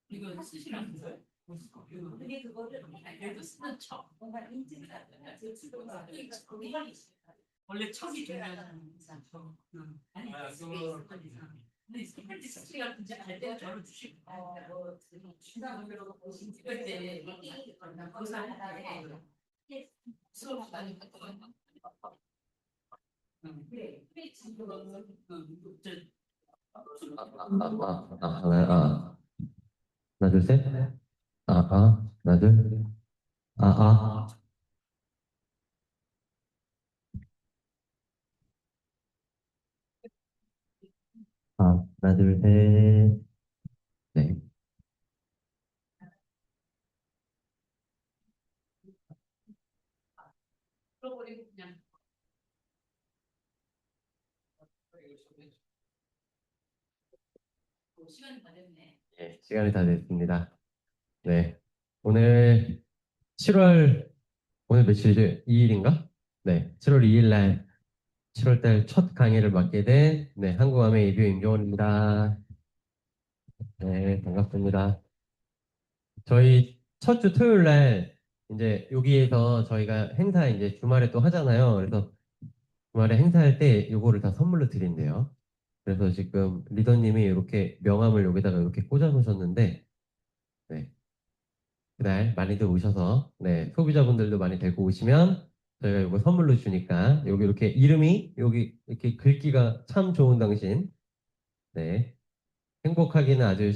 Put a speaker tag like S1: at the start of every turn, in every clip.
S1: 이거 쓰시라는 거예요? 근데 그거를 그래도 쓰는 척 뭔가 인증하거나 원래 척이 중요한 아니 근데 스피커 스피커가 진짜 갈 때는 저를 주시고 그럴 때 수업 다니고 그래
S2: 하나, 둘, 셋. 하나, 둘. 아, 아. 하나, 둘, 셋. 네.
S1: 풀어버리고 그냥 시간이 다 됐네.
S2: 네, 시간이 다 됐습니다. 네. 오늘 7월, 오늘 며칠이죠? 2일인가? 네. 7월 2일 날, 7월 달 첫 강의를 맡게 된, 네, 한국아메 이뷰 임종원입니다. 네, 반갑습니다. 저희 첫 주 토요일 날, 이제 여기에서 저희가 행사 이제 주말에 또 하잖아요. 그래서 주말에 행사할 때 요거를 다 선물로 드린대요. 그래서 지금 리더님이 이렇게 명함을 여기다가 이렇게 꽂아 놓으셨는데, 네, 그날 많이들 오셔서, 네, 소비자분들도 많이 데리고 오시면 저희가 이거 선물로 주니까 여기 이렇게 이름이 여기 이렇게 글귀가 참 좋은 당신, 네, 행복하기는 아주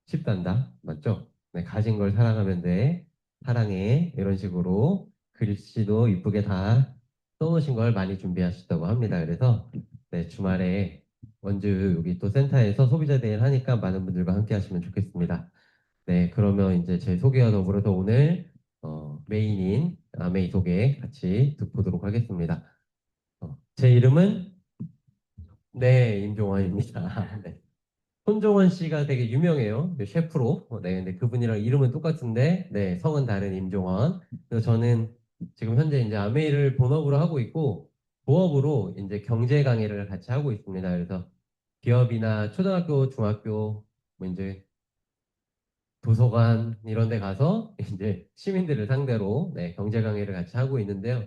S2: 쉽단다, 맞죠? 네, 가진 걸 사랑하면 돼, 사랑해, 이런 식으로 글씨도 이쁘게 다 써놓으신 걸 많이 준비하셨다고 합니다. 그래서 네, 주말에 원주 여기 또 센터에서 소비자 대회를 하니까 많은 분들과 함께 하시면 좋겠습니다. 네, 그러면 이제 제 소개와 더불어서 오늘 메인인 아메이 소개 같이 듣보도록 하겠습니다. 제 이름은 네, 임종원입니다. 네. 손종원 씨가 되게 유명해요. 그 셰프로. 네, 근데 그분이랑 이름은 똑같은데, 네, 성은 다른 임종원. 그래서 저는 지금 현재 이제 아메이를 본업으로 하고 있고, 부업으로 이제 경제 강의를 같이 하고 있습니다. 그래서 기업이나 초등학교, 중학교, 뭐 이제 도서관 이런 데 가서 이제 시민들을 상대로 네, 경제 강의를 같이 하고 있는데요.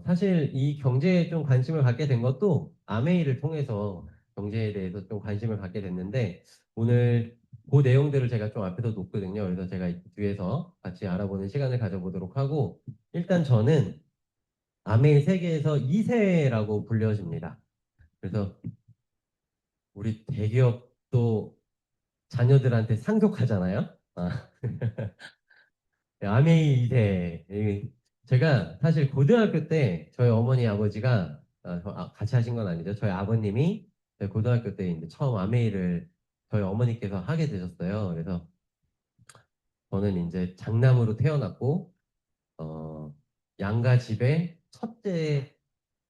S2: 사실 이 경제에 좀 관심을 갖게 된 것도 아메이를 통해서 경제에 대해서 좀 관심을 갖게 됐는데 오늘 그 내용들을 제가 좀 앞에서 놓거든요. 그래서 제가 뒤에서 같이 알아보는 시간을 가져보도록 하고 일단 저는 아메이 세계에서 2세라고 불려집니다. 그래서 우리 대기업도 자녀들한테 상속하잖아요. 아메이 이세. 제가 사실 고등학교 때 저희 어머니 아버지가 같이 하신 건 아니죠. 저희 아버님이 저희 고등학교 때 이제 처음 아메이를 저희 어머니께서 하게 되셨어요. 그래서 저는 이제 장남으로 태어났고 양가 집에 첫째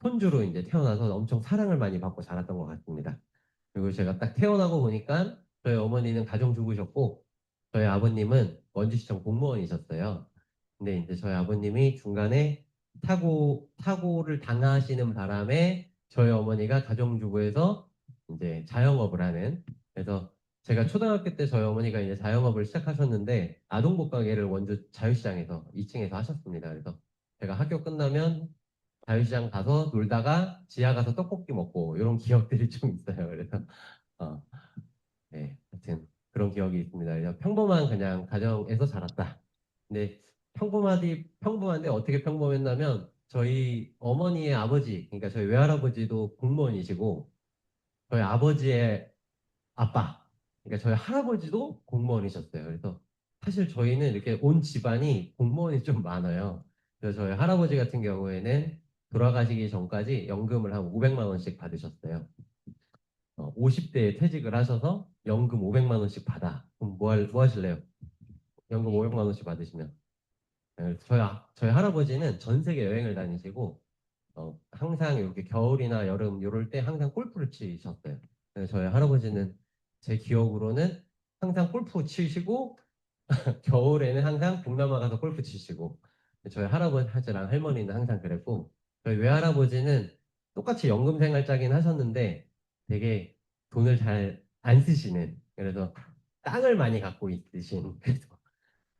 S2: 손주로 이제 태어나서 엄청 사랑을 많이 받고 자랐던 것 같습니다. 그리고 제가 딱 태어나고 보니까 저희 어머니는 가정주부셨고 저희 아버님은 원주시청 공무원이셨어요. 근데 이제 저희 아버님이 중간에 사고를 당하시는 바람에 저희 어머니가 가정주부에서 이제 자영업을 하는 그래서 제가 초등학교 때 저희 어머니가 이제 자영업을 시작하셨는데 아동복 가게를 원주 자유시장에서 2층에서 하셨습니다. 그래서 제가 학교 끝나면 자유시장 가서 놀다가 지하 가서 떡볶이 먹고 이런 기억들이 좀 있어요. 그래서 어, 네, 하여튼 그런 기억이 있습니다. 그냥 평범한 그냥 가정에서 자랐다. 근데 평범한데 어떻게 평범했냐면 저희 어머니의 아버지, 그러니까 저희 외할아버지도 공무원이시고 저희 아버지의 아빠, 그러니까 저희 할아버지도 공무원이셨어요. 그래서 사실 저희는 이렇게 온 집안이 공무원이 좀 많아요. 그래서 저희 할아버지 같은 경우에는 돌아가시기 전까지 연금을 한 500만 원씩 받으셨어요. 50대에 퇴직을 하셔서 연금 500만 원씩 받아. 그럼 뭐 하실래요? 연금 500만 원씩 받으시면. 네, 저희 할아버지는 전 세계 여행을 다니시고, 항상 이렇게 겨울이나 여름 이럴 때 항상 골프를 치셨어요. 그래서 저희 할아버지는 제 기억으로는 항상 골프 치시고, 겨울에는 항상 동남아 가서 골프 치시고, 저희 할아버지랑 할머니는 항상 그랬고, 저희 외할아버지는 똑같이 연금 생활 짜긴 하셨는데, 되게 돈을 잘 안 쓰시는, 그래서 땅을 많이 갖고 있으신 그래서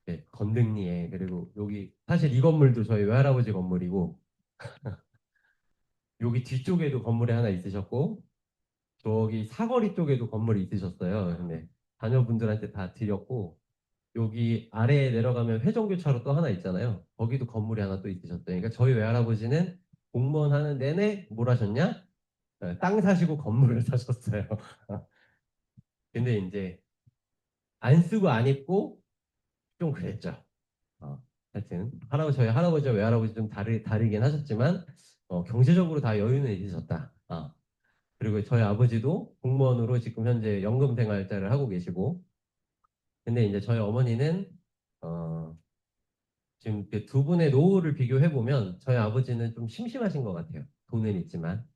S2: 네, 건등리에 그리고 여기 사실 이 건물도 저희 외할아버지 건물이고 여기 뒤쪽에도 건물이 하나 있으셨고 저기 사거리 쪽에도 건물이 있으셨어요. 근데 자녀분들한테 다 드렸고 여기 아래에 내려가면 회전교차로 또 하나 있잖아요. 거기도 건물이 하나 또 있으셨어요. 그러니까 저희 외할아버지는 공무원 하는 내내 뭘 하셨냐? 땅 사시고 건물을 사셨어요. 근데 이제 안 쓰고 안 입고 좀 그랬죠. 어, 하여튼 저희 할아버지와 외할아버지 좀 다르긴 하셨지만 경제적으로 다 여유는 있으셨다. 그리고 저희 아버지도 공무원으로 지금 현재 연금 생활자를 하고 계시고 근데 이제 저희 어머니는 어, 지금 그두 분의 노후를 비교해 보면 저희 아버지는 좀 심심하신 것 같아요. 돈은 있지만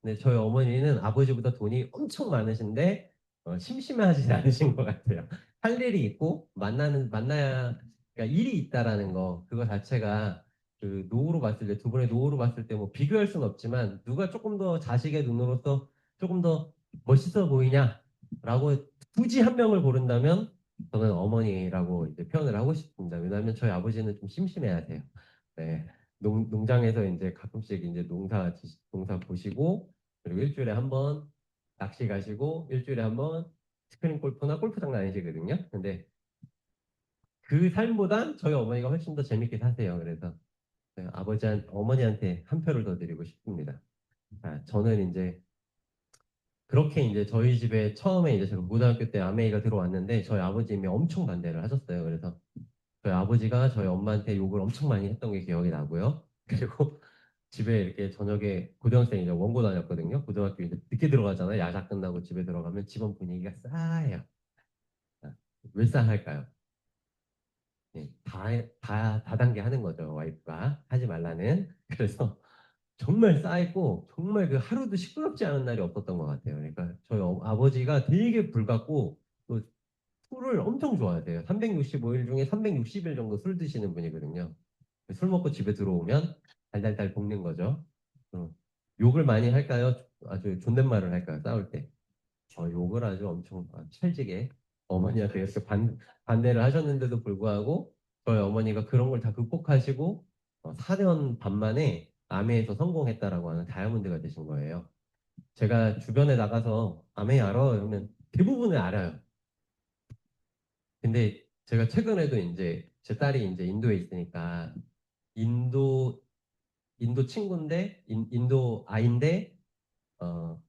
S2: 근데 저희 어머니는 아버지보다 돈이 엄청 많으신데 심심하지 않으신 것 같아요. 할 일이 있고 만나야 그러니까 일이 있다라는 거 그거 자체가 그 노후로 봤을 때 두 분의 노후로 봤을 때 뭐 비교할 수는 없지만 누가 조금 더 자식의 눈으로서 조금 더 멋있어 보이냐라고 굳이 한 명을 고른다면 저는 어머니라고 이제 표현을 하고 싶습니다. 왜냐하면 저희 아버지는 좀 심심해야 돼요. 네. 농장에서 이제 가끔씩 이제 농사 보시고 그리고 일주일에 한 번 낚시 가시고 일주일에 한 번 스크린 골프나 골프장 다니시거든요. 근데 그 삶보단 저희 어머니가 훨씬 더 재밌게 사세요. 그래서 어머니한테 한 표를 더 드리고 싶습니다. 저는 이제 그렇게 이제 저희 집에 처음에 이제 제가 고등학교 때 아메이가 들어왔는데 저희 아버님이 엄청 반대를 하셨어요. 그래서 저희 아버지가 저희 엄마한테 욕을 엄청 많이 했던 게 기억이 나고요. 그리고 집에 이렇게 저녁에 고등학생 이제 원고 다녔거든요. 고등학교 이제 늦게 들어가잖아요. 야자 끝나고 집에 들어가면 집안 분위기가 싸해요. 아, 왜 싸할까요? 네, 다단계 하는 거죠. 와이프가 하지 말라는. 그래서 정말 쌓였고 정말 그 하루도 시끄럽지 않은 날이 없었던 것 같아요. 그러니까 저희 아버지가 되게 불같고 또 술을 엄청 좋아하세요. 365일 중에 360일 정도 술 드시는 분이거든요. 술 먹고 집에 들어오면 달달달 볶는 거죠. 어, 욕을 많이 할까요? 아주 존댓말을 할까요? 싸울 때. 욕을 아주 엄청 찰지게 어머니한테 이렇게 반대를 하셨는데도 불구하고 저희 어머니가 그런 걸 다 극복하시고 4년 반 만에 아메에서 성공했다라고 하는 다이아몬드가 되신 거예요. 제가 주변에 나가서 아메 알아? 이러면 대부분을 알아요. 근데 제가 최근에도 이제 제 딸이 이제 인도에 있으니까 인도 인도 친구인데 인도 아인데 어,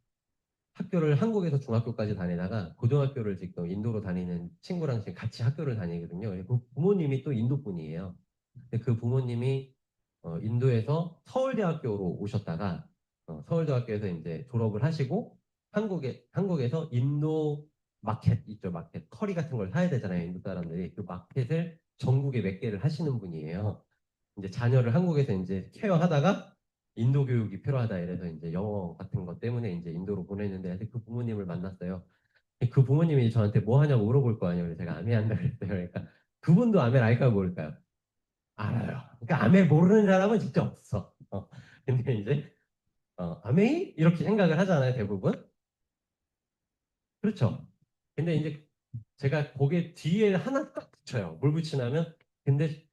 S2: 학교를 한국에서 중학교까지 다니다가 고등학교를 지금 인도로 다니는 친구랑 지금 같이 학교를 다니거든요. 그 부모님이 또 인도 분이에요. 근데 그 부모님이 인도에서 서울대학교로 오셨다가 서울대학교에서 이제 졸업을 하시고 한국에서 인도 마켓 있죠. 마켓 커리 같은 걸 사야 되잖아요. 인도 사람들이 그 마켓을 전국에 몇 개를 하시는 분이에요. 이제 자녀를 한국에서 이제 케어하다가 인도 교육이 필요하다 이래서 이제 영어 같은 것 때문에 이제 인도로 보냈는데 그 부모님을 만났어요. 그 부모님이 저한테 뭐 하냐고 물어볼 거 아니에요. 그래서 제가 아메 한다 그랬어요. 그러니까 그분도 아메를 알까요, 모를까요? 알아요. 그러니까 아메 모르는 사람은 진짜 없어. 근데 이제 아메이 이렇게 생각을 하잖아요, 대부분. 그렇죠. 근데 이제 제가 거기에 뒤에 하나 딱 붙여요. 뭘 붙이냐면 근데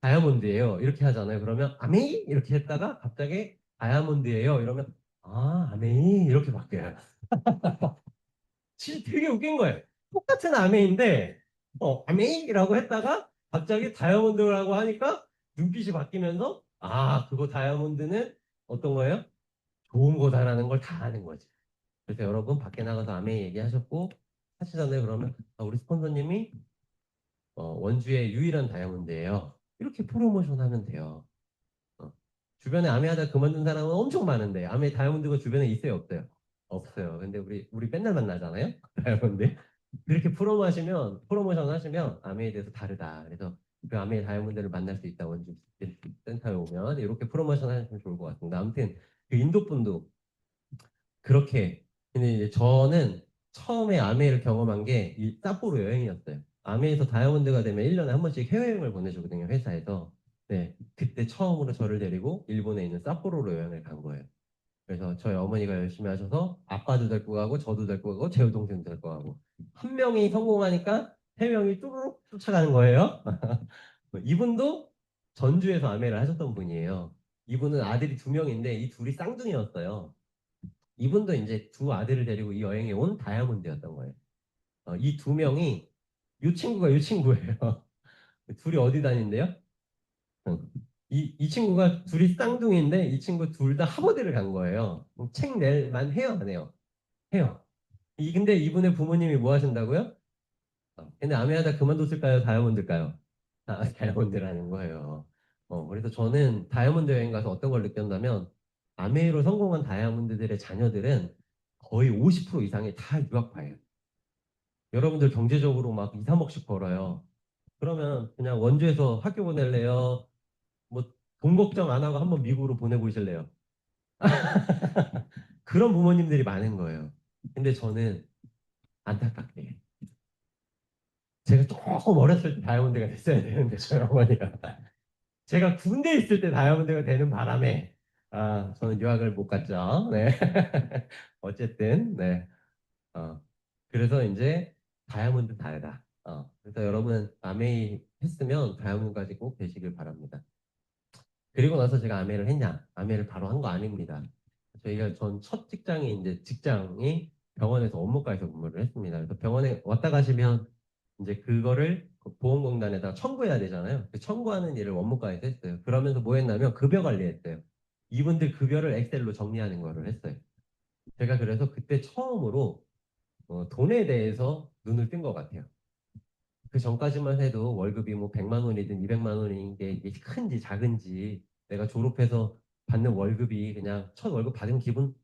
S2: 다이아몬드예요. 이렇게 하잖아요. 그러면 아메이 이렇게 했다가 갑자기 다이아몬드예요. 이러면 아메이 이렇게 바뀌어요. 진짜 되게 웃긴 거예요. 똑같은 아메인데 아메이라고 했다가 갑자기 다이아몬드라고 하니까 눈빛이 바뀌면서 그거 다이아몬드는 어떤 거예요? 좋은 거다라는 걸 다 아는 거지. 그래서 여러분 밖에 나가서 아메이 얘기하셨고 하시잖아요. 그러면 우리 스폰서님이 원주의 유일한 다이아몬드예요. 이렇게 프로모션 하면 돼요. 어. 주변에 아메하다 그만둔 사람은 엄청 많은데 아메 다이아몬드가 주변에 있어요 없어요? 없어요. 근데 우리 맨날 만나잖아요. 다이아몬드. 그렇게 프로모션 하시면 아메에 대해서 다르다. 그래서 그 아메 다이아몬드를 만날 수 있다. 원주 센터에 오면 이렇게 프로모션 하시면 좋을 것 같습니다. 아무튼 그 인도 분도 그렇게 근데 이제 저는 처음에 아메를 경험한 게 이 삿포로 여행이었어요. 아메에서 다이아몬드가 되면 1년에 한 번씩 해외여행을 보내주거든요, 회사에서. 네, 그때 처음으로 저를 데리고 일본에 있는 삿포로로 여행을 간 거예요. 그래서 저희 어머니가 열심히 하셔서 아빠도 데리고 가고 저도 데리고 가고 제 동생도 데리고 가고 한 명이 성공하니까 세 명이 쭈루룩 쫓아가는 거예요. 이분도 전주에서 아메를 하셨던 분이에요. 이분은 아들이 두 명인데 이 둘이 쌍둥이였어요. 이분도 이제 두 아들을 데리고 이 여행에 온 다이아몬드였던 거예요. 이 두 명이 이 친구가 이 친구예요. 둘이 어디 다닌대요? 이 친구가 둘이 쌍둥이인데 이 친구 둘 다 하버드를 간 거예요. 책 낼만 해요, 안 해요? 해요. 근데 이분의 부모님이 뭐 하신다고요? 근데 아메하다 그만뒀을까요? 다이아몬드일까요? 다이아몬드라는 거예요. 그래서 저는 다이아몬드 여행 가서 어떤 걸 느꼈냐면 아메이로 성공한 다이아몬드들의 자녀들은 거의 50% 이상이 다 유학파예요. 여러분들 경제적으로 막 2, 3억씩 벌어요. 그러면 그냥 원주에서 학교 보낼래요? 뭐 돈 걱정 안 하고 한번 미국으로 보내보실래요? 그런 부모님들이 많은 거예요. 근데 저는 안타깝게 제가 조금 어렸을 때 다이아몬드가 됐어야 되는데 저희 어머니가 제가 군대에 있을 때 다이아몬드가 되는 바람에 저는 유학을 못 갔죠. 네. 어쨌든 네. 어, 그래서 이제 다이아몬드 다르다. 그래서 여러분 아메이 했으면 다이아몬드까지 꼭 되시길 바랍니다. 그리고 나서 제가 아메를 했냐? 아메를 바로 한 거 아닙니다. 저희가 전 첫 직장이 이제 직장이 병원에서 업무과에서 근무를 했습니다. 그래서 병원에 왔다 가시면 이제 그거를 그 보험공단에다가 청구해야 되잖아요. 그 청구하는 일을 업무과에서 했어요. 그러면서 뭐 했냐면 급여 관리했어요. 이분들 급여를 엑셀로 정리하는 거를 했어요. 제가 그래서 그때 처음으로 돈에 대해서 눈을 뜬 것 같아요. 그 전까지만 해도 월급이 뭐 100만 원이든 200만 원인 게 이게 큰지 작은지 내가 졸업해서 받는 월급이 그냥 첫 월급 받은 기분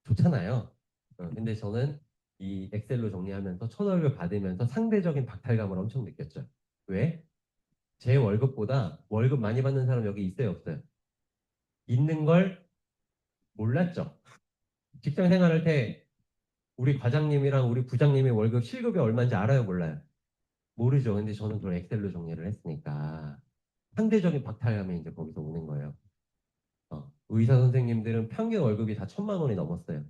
S2: 좋잖아요. 근데 저는 이 엑셀로 정리하면서 첫 월급 받으면서 상대적인 박탈감을 엄청 느꼈죠. 왜? 제 월급보다 월급 많이 받는 사람 여기 있어요, 없어요? 있는 걸 몰랐죠. 직장 생활할 때 우리 과장님이랑 우리 부장님이 월급 실급이 얼마인지 알아요, 몰라요? 모르죠. 근데 저는 그걸 엑셀로 정리를 했으니까 상대적인 박탈감이 이제 거기서 오는 거예요. 의사 선생님들은 평균 월급이 다 1,000만 원이 넘었어요.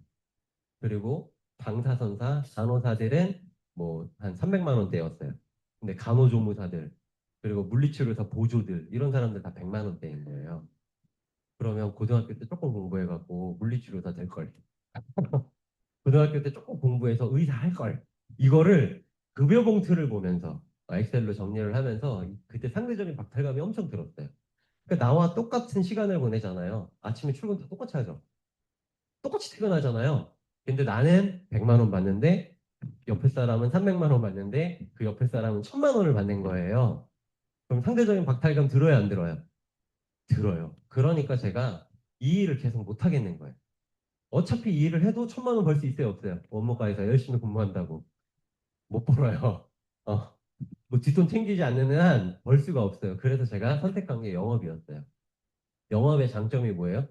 S2: 그리고 방사선사, 간호사들은 뭐 한 300만 원대였어요. 근데 간호조무사들, 그리고 물리치료사 보조들 이런 사람들 다 100만 원대인 거예요. 그러면 고등학교 때 조금 공부해갖고 물리치료사 될 걸. 고등학교 때 조금 공부해서 의사 할 걸. 이거를 급여 봉투를 보면서 엑셀로 정리를 하면서 그때 상대적인 박탈감이 엄청 들었어요. 그러니까 나와 똑같은 시간을 보내잖아요. 아침에 출근 다 똑같이 하죠. 똑같이 퇴근하잖아요. 근데 나는 100만 원 받는데 옆에 사람은 300만 원 받는데 그 옆에 사람은 1,000만 원을 받는 거예요. 그럼 상대적인 박탈감 들어야 안 들어요? 들어요. 그러니까 제가 이 일을 계속 못 하겠는 거예요. 어차피 이 일을 해도 1,000만 원 벌 수 있어요, 없어요? 원무과에서 열심히 공부한다고. 못 벌어요. 어, 뭐 뒷돈 챙기지 않는 한 벌 수가 없어요. 그래서 제가 선택한 게 영업이었어요. 영업의 장점이 뭐예요?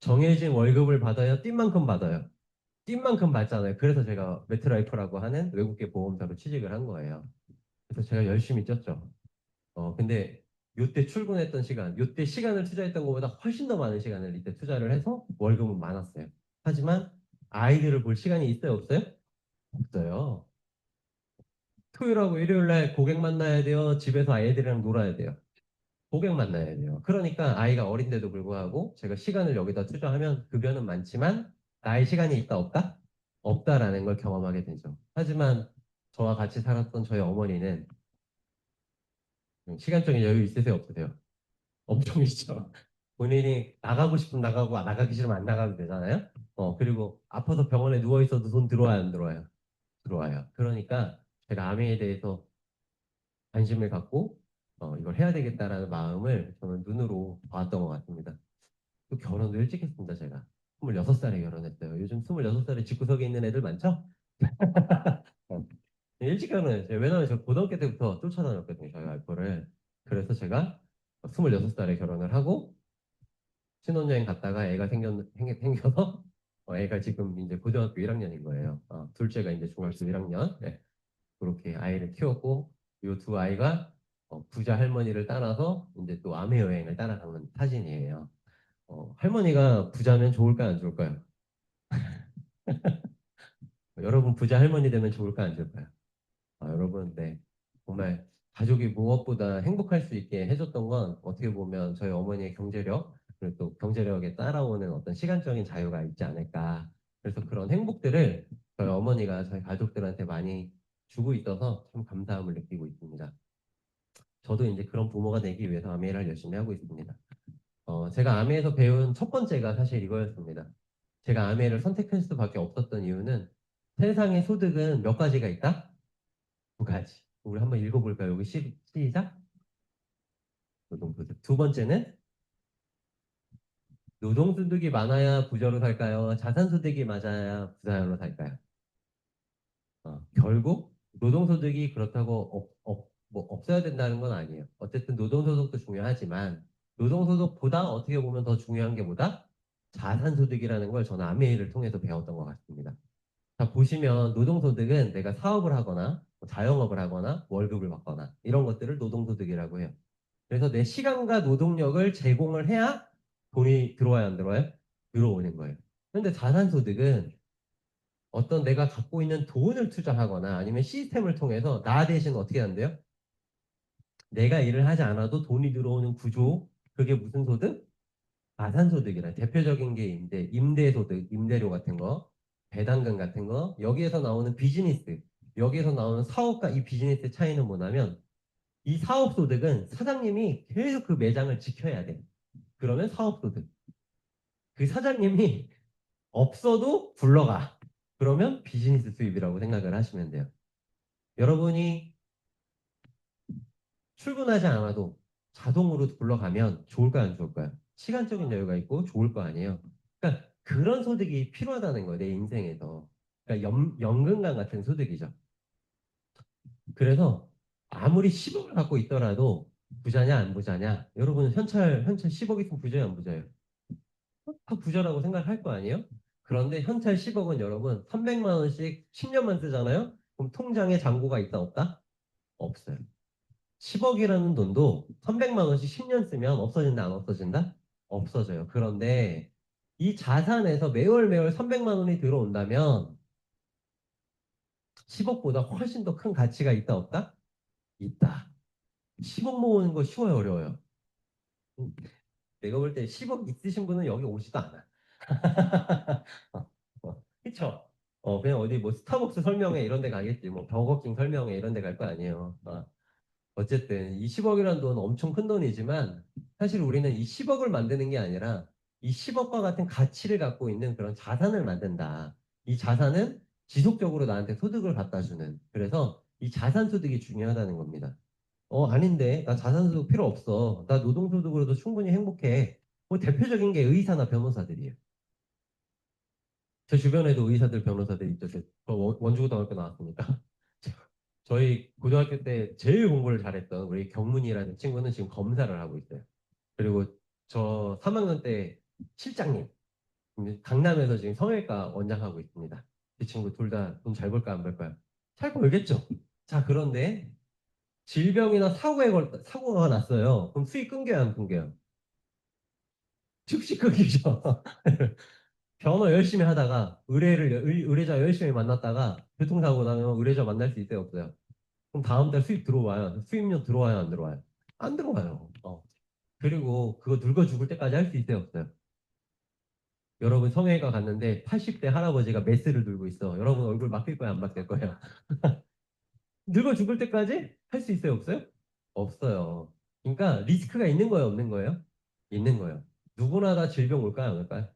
S2: 정해진 월급을 받아야 뛴 만큼 받아요. 뛴 만큼 받잖아요. 그래서 제가 매트라이프라고 하는 외국계 보험사로 취직을 한 거예요. 그래서 제가 열심히 뛰었죠. 근데 요때 출근했던 시간, 요때 시간을 투자했던 것보다 훨씬 더 많은 시간을 이때 투자를 해서 월급은 많았어요. 하지만 아이들을 볼 시간이 있어요, 없어요? 없어요. 토요일하고 일요일 날 고객 만나야 돼요. 집에서 아이들이랑 놀아야 돼요. 고객 만나야 돼요. 그러니까 아이가 어린데도 불구하고 제가 시간을 여기다 투자하면 급여는 많지만 나의 시간이 있다 없다? 없다라는 걸 경험하게 되죠. 하지만 저와 같이 살았던 저희 어머니는 시간적인 여유 있으세요 없으세요? 엄청 있죠. 본인이 나가고 싶으면 나가고 나가기 싫으면 안 나가도 되잖아요. 그리고 아파서 병원에 누워 있어도 돈 들어와요 안 들어와요? 들어와요. 그러니까 제가 아메에 대해서 관심을 갖고 이걸 해야 되겠다라는 마음을 저는 눈으로 봤던 것 같습니다. 또 결혼도 일찍 했습니다, 제가. 26살에 결혼했어요. 요즘 26살에 집구석에 있는 애들 많죠? 어, 일찍 결혼했어요. 왜냐면 제가 고등학교 때부터 쫓아다녔거든요, 저희 와이프를. 그래서 제가 26살에 결혼을 하고 신혼여행 갔다가 애가 생겨서 애가 지금 이제 고등학교 1학년인 거예요. 둘째가 이제 중학교 1학년. 네. 그렇게 아이를 키웠고 이 두 아이가 부자 할머니를 따라서 이제 또 아메 여행을 따라가는 사진이에요. 할머니가 부자면 좋을까요, 안 좋을까요? 여러분 부자 할머니 되면 좋을까 안 좋을까요? 여러분, 네. 정말 가족이 무엇보다 행복할 수 있게 해줬던 건 어떻게 보면 저희 어머니의 경제력, 그리고 또 경제력에 따라오는 어떤 시간적인 자유가 있지 않을까. 그래서 그런 행복들을 저희 어머니가 저희 가족들한테 많이 주고 있어서 참 감사함을 느끼고 있습니다. 저도 이제 그런 부모가 되기 위해서 아메를 열심히 하고 있습니다. 제가 아메에서 배운 첫 번째가 사실 이거였습니다. 제가 아메를 선택할 수밖에 없었던 이유는 세상의 소득은 몇 가지가 있다? 두 가지. 우리 한번 읽어볼까요? 여기 시작. 노동소득. 두 번째는 노동소득이 많아야 부자로 살까요? 자산소득이 맞아야 부자로 살까요? 결국 노동소득이 그렇다고 뭐 없어야 된다는 건 아니에요. 어쨌든 노동소득도 중요하지만 노동소득보다 어떻게 보면 더 중요한 게 뭐다? 자산소득이라는 걸 저는 아메이를 통해서 배웠던 것 같습니다. 자, 보시면 노동소득은 내가 사업을 하거나 뭐 자영업을 하거나 월급을 받거나 이런 것들을 노동소득이라고 해요. 그래서 내 시간과 노동력을 제공을 해야 돈이 들어와야 안 들어와요? 들어오는 거예요. 그런데 자산소득은 어떤 내가 갖고 있는 돈을 투자하거나 아니면 시스템을 통해서 나 대신 어떻게 한대요? 내가 일을 하지 않아도 돈이 들어오는 구조, 그게 무슨 소득? 자산소득이라. 대표적인 게 임대소득, 임대료 같은 거, 배당금 같은 거, 여기에서 나오는 비즈니스, 여기에서 나오는 사업과 이 비즈니스 차이는 뭐냐면 이 사업소득은 사장님이 계속 그 매장을 지켜야 돼. 그러면 사업소득. 그 사장님이 없어도 굴러가. 그러면 비즈니스 수입이라고 생각을 하시면 돼요. 여러분이 출근하지 않아도 자동으로 굴러가면 좋을까요, 안 좋을까요? 시간적인 여유가 있고 좋을 거 아니에요. 그러니까 그런 소득이 필요하다는 거예요, 내 인생에서. 그러니까 연금강 같은 소득이죠. 그래서 아무리 10억을 갖고 있더라도 부자냐 안 부자냐? 여러분 현찰 10억 있으면 부자예요, 안 부자예요? 다 부자라고 생각할 거 아니에요? 그런데 현찰 10억은 여러분 300만 원씩 10년만 쓰잖아요? 그럼 통장에 잔고가 있다 없다? 없어요. 10억이라는 돈도 300만 원씩 10년 쓰면 없어진다 안 없어진다? 없어져요. 그런데 이 자산에서 매월 매월 300만 원이 들어온다면 10억보다 훨씬 더 큰 가치가 있다 없다? 있다. 10억 모으는 거 쉬워요 어려워요? 내가 볼 때 10억 있으신 분은 여기 오지도 않아. 그쵸? 그냥 어디 뭐 스타벅스 설명회 이런 데 가겠지. 뭐 버거킹 설명회 이런 데 갈 거 아니에요. 어쨌든 이 10억이라는 돈 엄청 큰 돈이지만 사실 우리는 이 10억을 만드는 게 아니라 이 10억과 같은 가치를 갖고 있는 그런 자산을 만든다. 이 자산은 지속적으로 나한테 소득을 갖다 주는. 그래서 이 자산 소득이 중요하다는 겁니다. 아닌데 나 자산 소득 필요 없어. 나 노동 소득으로도 충분히 행복해. 뭐 대표적인 게 의사나 변호사들이에요. 제 주변에도 의사들, 변호사들 있죠. 저 원주고등학교 나왔으니까. 저희 고등학교 때 제일 공부를 잘했던 우리 경문이라는 친구는 지금 검사를 하고 있어요. 그리고 저 3학년 때 실장님, 강남에서 지금 성형외과 원장하고 있습니다. 이 친구 둘 다 돈 잘 벌까 안 벌까요? 잘 벌겠죠. 자, 그런데 질병이나 사고가 났어요. 그럼 수익 끊겨요, 안 끊겨요? 즉시 끊기죠. 변호 열심히 하다가 의뢰자 열심히 만났다가 교통사고 나면 의뢰자 만날 수 있어요, 없어요? 그럼 다음 달 수입 들어와요. 수입료 들어와요, 안 들어와요? 안 들어와요. 그리고 그거 늙어 죽을 때까지 할 수 있어요, 없어요? 여러분 성형외과 갔는데 80대 할아버지가 메스를 들고 있어. 여러분 얼굴 맡길 거야, 안 맡길 거야? 늙어 죽을 때까지 할 수 있어요, 없어요? 없어요. 그러니까 리스크가 있는 거예요, 없는 거예요? 있는 거예요. 누구나 다 질병 올까요, 안 올까요?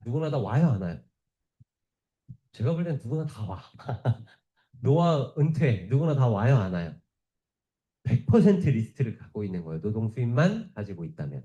S2: 누구나 다 와요, 안 와요? 제가 볼 땐 누구나 다 와. 노화, 은퇴, 누구나 다 와요, 안 와요? 100% 리스트를 갖고 있는 거예요. 노동 수입만 가지고 있다면.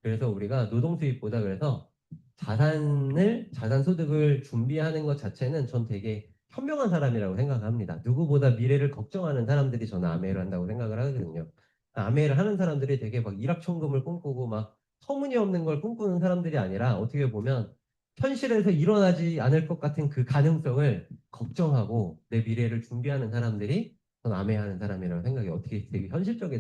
S2: 그래서 우리가 노동 수입보다 그래서 자산 소득을 준비하는 것 자체는 전 되게 현명한 사람이라고 생각합니다. 누구보다 미래를 걱정하는 사람들이 저는 아메이를 한다고 생각을 하거든요. 아메이를 하는 사람들이 되게 막 일확천금을 꿈꾸고 막 터무니없는 걸 꿈꾸는 사람들이 아니라 어떻게 보면 현실에서 일어나지 않을 것 같은 그 가능성을 걱정하고 내 미래를 준비하는 사람들이 전 아메이 하는 사람이라고 생각이 어떻게 되게 현실적인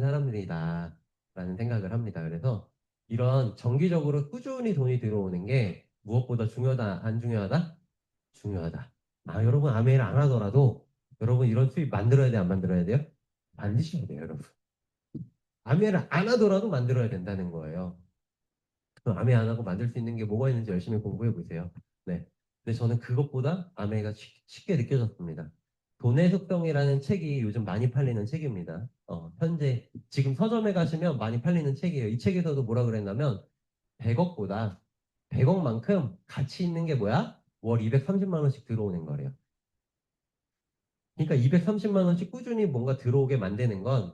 S2: 사람들이다. 라는 생각을 합니다. 그래서 이런 정기적으로 꾸준히 돈이 들어오는 게 무엇보다 중요하다, 안 중요하다? 중요하다. 아, 여러분 아메이를 안 하더라도 여러분 이런 수입 만들어야 돼, 안 만들어야 돼요? 만드셔야 돼요, 여러분. 아메이를 안 하더라도 만들어야 된다는 거예요. 그럼 아메이 안 하고 만들 수 있는 게 뭐가 있는지 열심히 공부해 보세요. 네. 근데 저는 그것보다 아메이가 쉽게 느껴졌습니다. 돈의 속성이라는 책이 요즘 많이 팔리는 책입니다. 현재 지금 서점에 가시면 많이 팔리는 책이에요. 이 책에서도 뭐라 그랬냐면 100억보다 100억만큼 가치 있는 게 뭐야? 월 230만 원씩 들어오는 거래요. 그러니까 230만 원씩 꾸준히 뭔가 들어오게 만드는 건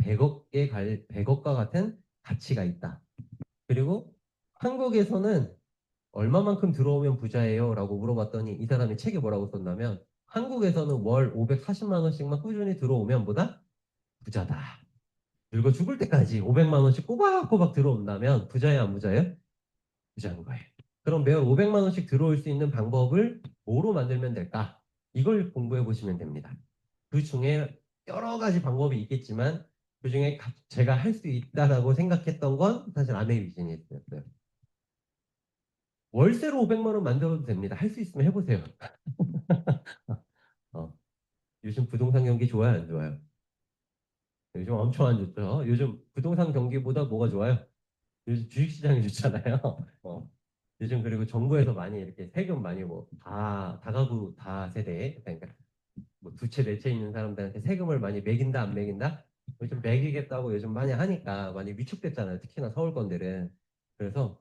S2: 100억과 같은 가치가 있다. 그리고 한국에서는 얼마만큼 들어오면 부자예요? 라고 물어봤더니 이 사람이 책에 뭐라고 썼냐면 한국에서는 월 540만 원씩만 꾸준히 들어오면 보다 부자다. 늙어 죽을 때까지 500만 원씩 꼬박꼬박 들어온다면 부자예요, 안 부자예요? 부자인 거예요. 그럼 매월 500만 원씩 들어올 수 있는 방법을 뭐로 만들면 될까? 이걸 공부해 보시면 됩니다. 그 중에 여러 가지 방법이 있겠지만 그 중에 제가 할 수 있다라고 생각했던 건 사실 아메이 비즈니스였어요. 월세로 500만 원 만들어도 됩니다. 할 수 있으면 해보세요. 어, 요즘 부동산 경기 좋아요, 안 좋아요? 요즘 엄청 안 좋죠. 요즘 부동산 경기보다 뭐가 좋아요? 요즘 주식시장이 좋잖아요. 어. 요즘 그리고 정부에서 많이 이렇게 세금 많이 뭐 다가구 다세대 그러니까 뭐 두 채, 네 채 있는 사람들한테 세금을 많이 매긴다, 안 매긴다? 요즘 매기겠다고 요즘 많이 하니까 많이 위축됐잖아요. 특히나 서울 건들은. 그래서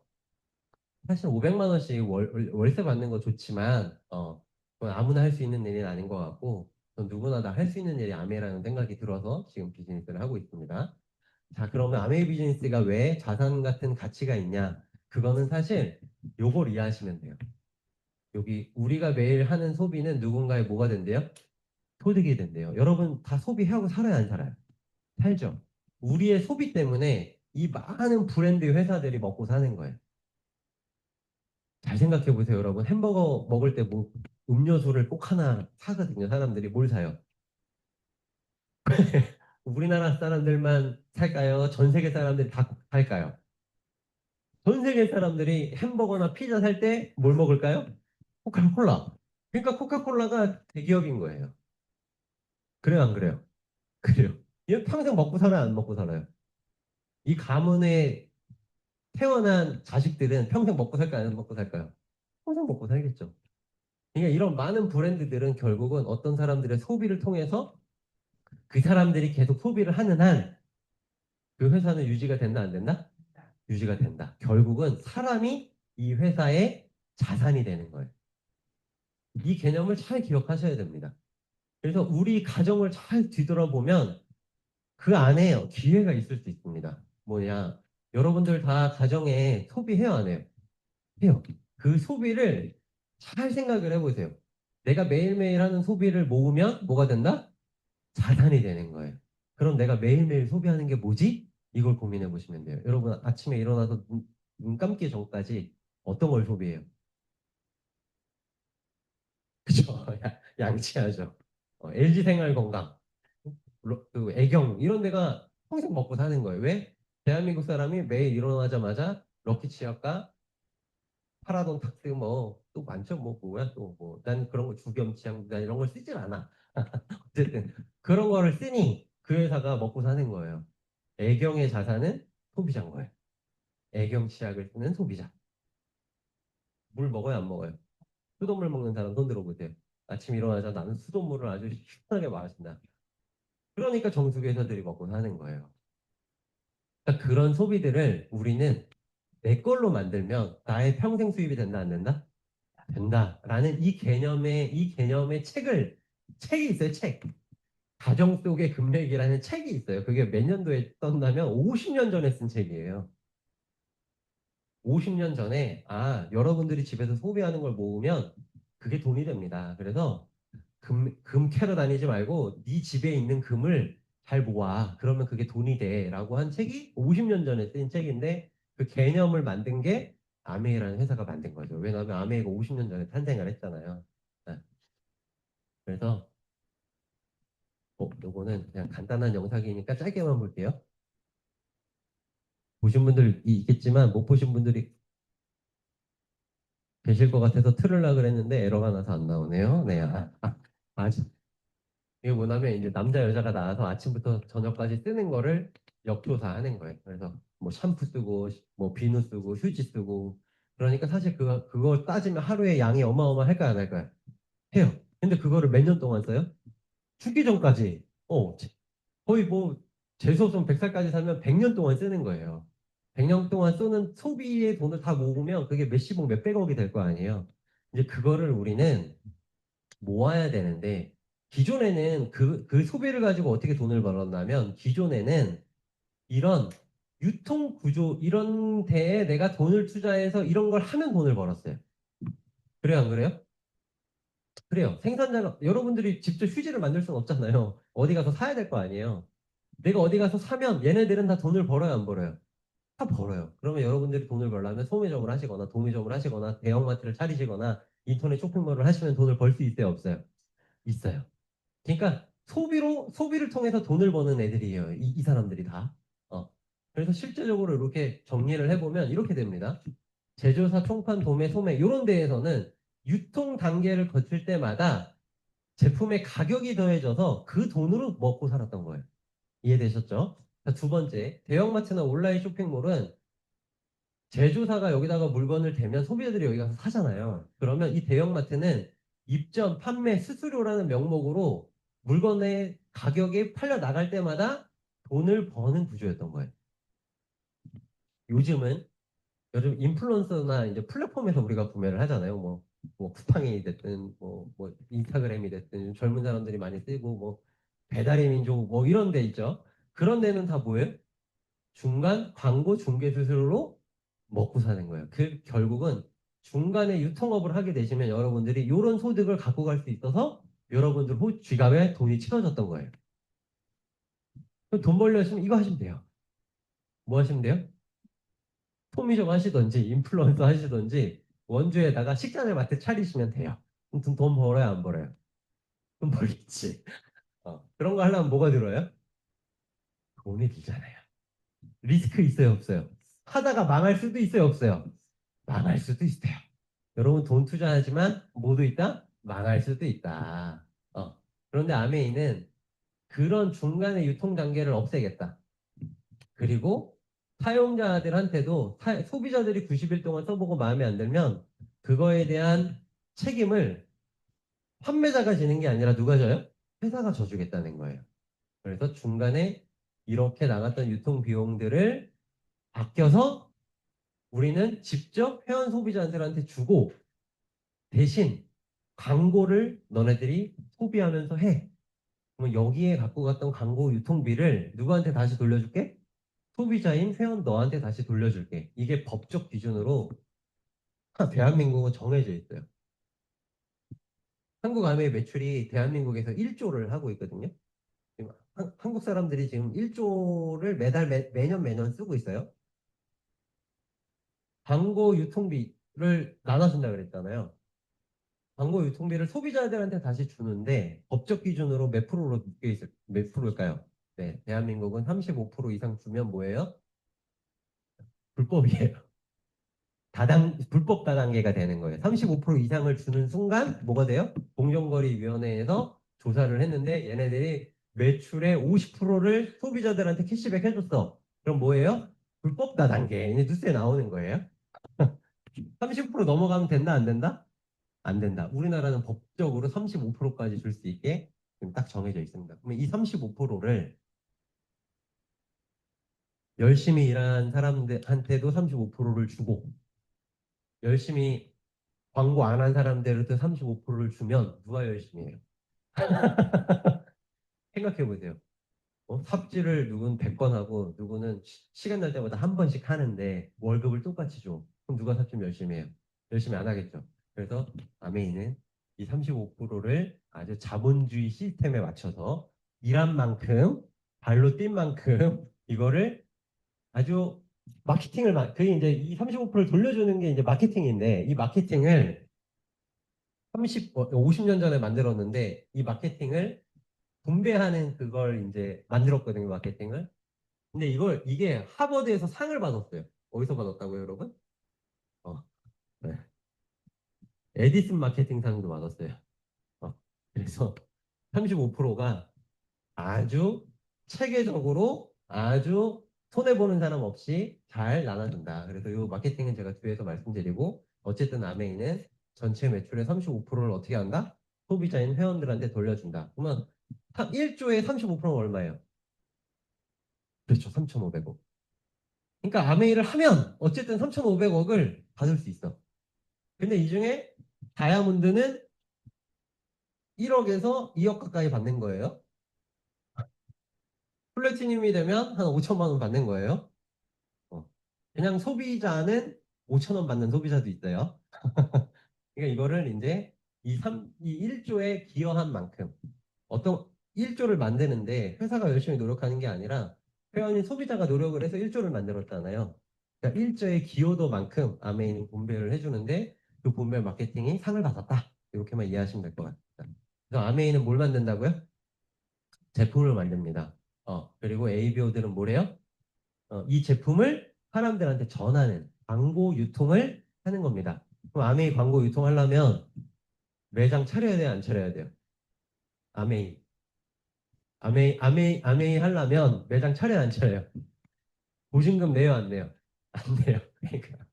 S2: 사실 500만 원씩 월세 받는 거 좋지만, 그건 아무나 할 수 있는 일은 아닌 것 같고, 전 누구나 다 할 수 있는 일이 아메라는 생각이 들어서 지금 비즈니스를 하고 있습니다. 자, 그러면 아메 비즈니스가 왜 자산 같은 가치가 있냐? 그거는 사실 요걸 이해하시면 돼요. 여기 우리가 매일 하는 소비는 누군가의 뭐가 된대요? 소득이 된대요. 여러분 다 소비하고 살아야 안 살아요? 살죠. 우리의 소비 때문에 이 많은 브랜드 회사들이 먹고 사는 거예요. 잘 생각해 보세요, 여러분. 햄버거 먹을 때 뭐 음료수를 꼭 하나 사거든요. 사람들이 뭘 사요? 우리나라 사람들만 살까요? 전 세계 사람들이 다 살까요? 전 세계 사람들이 햄버거나 피자 살 때 뭘 먹을까요? 코카콜라. 그러니까 코카콜라가 대기업인 거예요. 그래요, 안 그래요? 그래요. 얘 평생 먹고 살아요, 안 먹고 살아요? 이 가문에 태어난 자식들은 평생 먹고 살까요, 안 먹고 살까요? 평생 먹고 살겠죠. 그러니까 이런 많은 브랜드들은 결국은 어떤 사람들의 소비를 통해서 그 사람들이 계속 소비를 하는 한 그 회사는 유지가 된다, 안 된다? 유지가 된다. 결국은 사람이 이 회사의 자산이 되는 거예요. 이 개념을 잘 기억하셔야 됩니다. 그래서 우리 가정을 잘 뒤돌아보면 그 안에 기회가 있을 수 있습니다. 뭐냐? 여러분들 다 가정에 소비해요, 안 해요? 해요. 그 소비를 잘 생각을 해보세요. 내가 매일매일 하는 소비를 모으면 뭐가 된다? 자산이 되는 거예요. 그럼 내가 매일매일 소비하는 게 뭐지? 이걸 고민해 보시면 돼요. 여러분 아침에 일어나서 눈 감기 전까지 어떤 걸 소비해요? 그죠? 양치하죠. LG 생활 건강, 그 애경 이런 데가 평생 먹고 사는 거예요. 왜? 대한민국 사람이 매일 일어나자마자 럭키 치약과 파라돈 탁스 뭐 또 많죠. 뭐 뭐야 또 뭐 난 그런 거 주겸치약 난 이런 걸 쓰질 않아. 어쨌든 그런 거를 쓰니 그 회사가 먹고 사는 거예요. 애경의 자산은 소비자인 거예요. 애경 치약을 쓰는 소비자. 물 먹어요, 안 먹어요? 수돗물 먹는 사람 손 들어보세요. 아침 일어나자 나는 수돗물을 아주 시원하게 마신다. 그러니까 정수기 회사들이 먹고 사는 거예요. 그러니까 그런 소비들을 우리는 내 걸로 만들면 나의 평생 수입이 된다, 안 된다? 된다라는 이 개념의 책이 있어요, 책. 가정 속의 금맥이라는 책이 있어요. 그게 몇 년도에 떴냐면 50년 전에 쓴 책이에요. 50년 전에 여러분들이 집에서 소비하는 걸 모으면 그게 돈이 됩니다. 그래서 금 캐러 다니지 말고 네 집에 있는 금을 잘 모아. 그러면 그게 돈이 돼. 라고 한 책이 50년 전에 쓴 책인데 그 개념을 만든 게 아메이라는 회사가 만든 거죠. 왜냐하면 아메이가 50년 전에 탄생을 했잖아요. 네. 그래서 요거는 그냥 간단한 영상이니까 짧게만 볼게요. 보신 분들 있겠지만 못 보신 분들이 계실 것 같아서 틀으려 그랬는데 에러가 나서 안 나오네요. 네, 아직 이게 뭐냐면 이제 남자 여자가 나와서 아침부터 저녁까지 쓰는 거를 역조사하는 거예요. 그래서 뭐 샴푸 쓰고 뭐 비누 쓰고 휴지 쓰고 그러니까 사실 그거 따지면 하루에 양이 어마어마할까요, 안 할까요? 해요. 근데 그거를 몇 년 동안 써요? 죽기 전까지. 거의 뭐 재수없으면 100살까지 살면 100년 동안 쓰는 거예요. 100년 동안 쓰는 소비의 돈을 다 모으면 그게 몇십억, 몇백억이 될 거 아니에요. 이제 그거를 우리는 모아야 되는데 기존에는 그 소비를 가지고 어떻게 돈을 벌었냐면 기존에는 이런 유통 구조 이런 데에 내가 돈을 투자해서 이런 걸 하면 돈을 벌었어요. 그래요, 안 그래요? 그래요. 생산자가 여러분들이 직접 휴지를 만들 수는 없잖아요. 어디 가서 사야 될 거 아니에요. 내가 어디 가서 사면 얘네들은 다 돈을 벌어요, 안 벌어요? 다 벌어요. 그러면 여러분들이 돈을 벌려면 소매점을 하시거나 도매점을 하시거나 대형마트를 차리시거나 인터넷 쇼핑몰을 하시면 돈을 벌 수 있어요, 없어요? 있어요. 그러니까 소비를 통해서 돈을 버는 애들이에요. 이 사람들이 다. 그래서 실제적으로 이렇게 정리를 해보면 이렇게 됩니다. 제조사, 총판, 도매, 소매 이런 데에서는 유통 단계를 거칠 때마다 제품의 가격이 더해져서 그 돈으로 먹고 살았던 거예요. 이해되셨죠? 자, 두 번째, 대형마트나 온라인 쇼핑몰은 제조사가 여기다가 물건을 대면 소비자들이 여기 가서 사잖아요. 그러면 이 대형마트는 입점, 판매, 수수료라는 명목으로 물건의 가격이 팔려 나갈 때마다 돈을 버는 구조였던 거예요. 요즘은 요즘 인플루언서나 이제 플랫폼에서 우리가 구매를 하잖아요. 뭐 쿠팡이 됐든 뭐 인스타그램이 됐든 젊은 사람들이 많이 쓰고 뭐 배달의 민족 뭐 이런 데 있죠. 그런 데는 다 뭐예요? 중간 광고 중개 수수료로 먹고 사는 거예요. 결국은 중간에 유통업을 하게 되시면 여러분들이 이런 소득을 갖고 갈 수 있어서 여러분들 쥐갑에 돈이 채워졌던 거예요. 그럼 돈 벌려면 이거 하시면 돼요. 뭐 하시면 돼요? 토미점 하시던지 인플루언서 하시던지 원주에다가 식자재 마트 차리시면 돼요. 그럼 돈 벌어요, 안 벌어요? 돈 벌겠지. 그런 거 하려면 뭐가 들어요? 돈이 들잖아요. 리스크 있어요, 없어요? 하다가 망할 수도 있어요, 없어요? 망할 수도 있어요. 여러분 돈 투자하지만 뭐도 있다? 망할 수도 있다. 그런데 아메이는 그런 중간의 유통 단계를 없애겠다. 그리고 사용자들한테도 소비자들이 90일 동안 써보고 마음에 안 들면 그거에 대한 책임을 판매자가 지는 게 아니라 누가 져요? 회사가 져주겠다는 거예요. 그래서 중간에 이렇게 나갔던 유통 비용들을 아껴서 우리는 직접 회원 소비자들한테 주고 대신 광고를 너네들이 소비하면서 해. 그러면 여기에 갖고 갔던 광고 유통비를 누구한테 다시 돌려줄게? 소비자인 회원 너한테 다시 돌려줄게. 이게 법적 기준으로 대한민국은 정해져 있어요. 한국 아메이 매출이 대한민국에서 1조를 하고 있거든요. 지금 한국 사람들이 지금 1조를 매년 쓰고 있어요. 광고 유통비를 나눠준다 그랬잖아요. 광고 유통비를 소비자들한테 다시 주는데 법적 기준으로 몇 프로로 묶여 있을 몇 프로일까요? 네, 대한민국은 35% 이상 주면 뭐예요? 불법이에요. 불법 다단계가 되는 거예요. 35% 이상을 주는 순간 뭐가 돼요? 공정거래위원회에서 조사를 했는데 얘네들이 매출의 50%를 소비자들한테 캐시백 해줬어. 그럼 뭐예요? 불법 다단계. 이제 뉴스에 나오는 거예요. 30% 넘어가면 된다, 안 된다? 안 된다. 우리나라는 법적으로 35%까지 줄 수 있게 지금 딱 정해져 있습니다. 그러면 이 35%를 열심히 일한 사람들한테도 35%를 주고 열심히 광고 안 한 사람들한테 35%를 주면 누가 열심히 해요? 생각해 보세요. 삽질을 누군 100번 하고 누구는 시간 날 때마다 한 번씩 하는데 월급을 똑같이 줘. 그럼 누가 삽질 열심히 해요? 열심히 안 하겠죠. 그래서 아메이는 이 35%를 아주 자본주의 시스템에 맞춰서 일한 만큼 발로 뛴 만큼 이거를 아주 그게 이제 이 35%를 돌려주는 게 이제 마케팅인데 이 마케팅을 50년 전에 만들었는데 이 마케팅을 분배하는 그걸 이제 만들었거든요, 마케팅을. 근데 이게 하버드에서 상을 받았어요. 어디서 받았다고요, 여러분? 어, 네. 에디슨 마케팅상도 받았어요. 그래서 35%가 아주 체계적으로 아주 손해보는 사람 없이 잘 나눠준다. 그래서 이 마케팅은 제가 뒤에서 말씀드리고 어쨌든 아메이는 전체 매출의 35%를 어떻게 한다? 소비자인 회원들한테 돌려준다. 그러면 1조에 35%는 얼마예요? 그렇죠. 3,500억. 그러니까 아메이를 하면 어쨌든 3,500억을 받을 수 있어. 근데 이 중에 다이아몬드는 1억에서 2억 가까이 받는 거예요. 플래티늄이 되면 한 5천만 원 받는 거예요. 어. 그냥 소비자는 5천 원 받는 소비자도 있어요. 그러니까 이거를 이제 이 1조에 기여한 만큼 어떤 1조를 만드는데 회사가 열심히 노력하는 게 아니라 회원이 소비자가 노력을 해서 1조를 만들었잖아요. 그러니까 1조의 기여도만큼 아메이는 분배를 해주는데 그 분배 마케팅이 상을 받았다. 이렇게만 이해하시면 될 것 같습니다. 그래서 아메이는 뭘 만든다고요? 제품을 만듭니다. 그리고 ABO들은 뭐래요? 이 제품을 사람들한테 전하는 광고 유통을 하는 겁니다. 그럼 아메이 광고 유통하려면 매장 차려야 돼요, 안 차려야 돼요? 아메이. 아메이 하려면 매장 차려야 안 차려요? 보증금 내요, 안 내요? 안 내요. 그러니까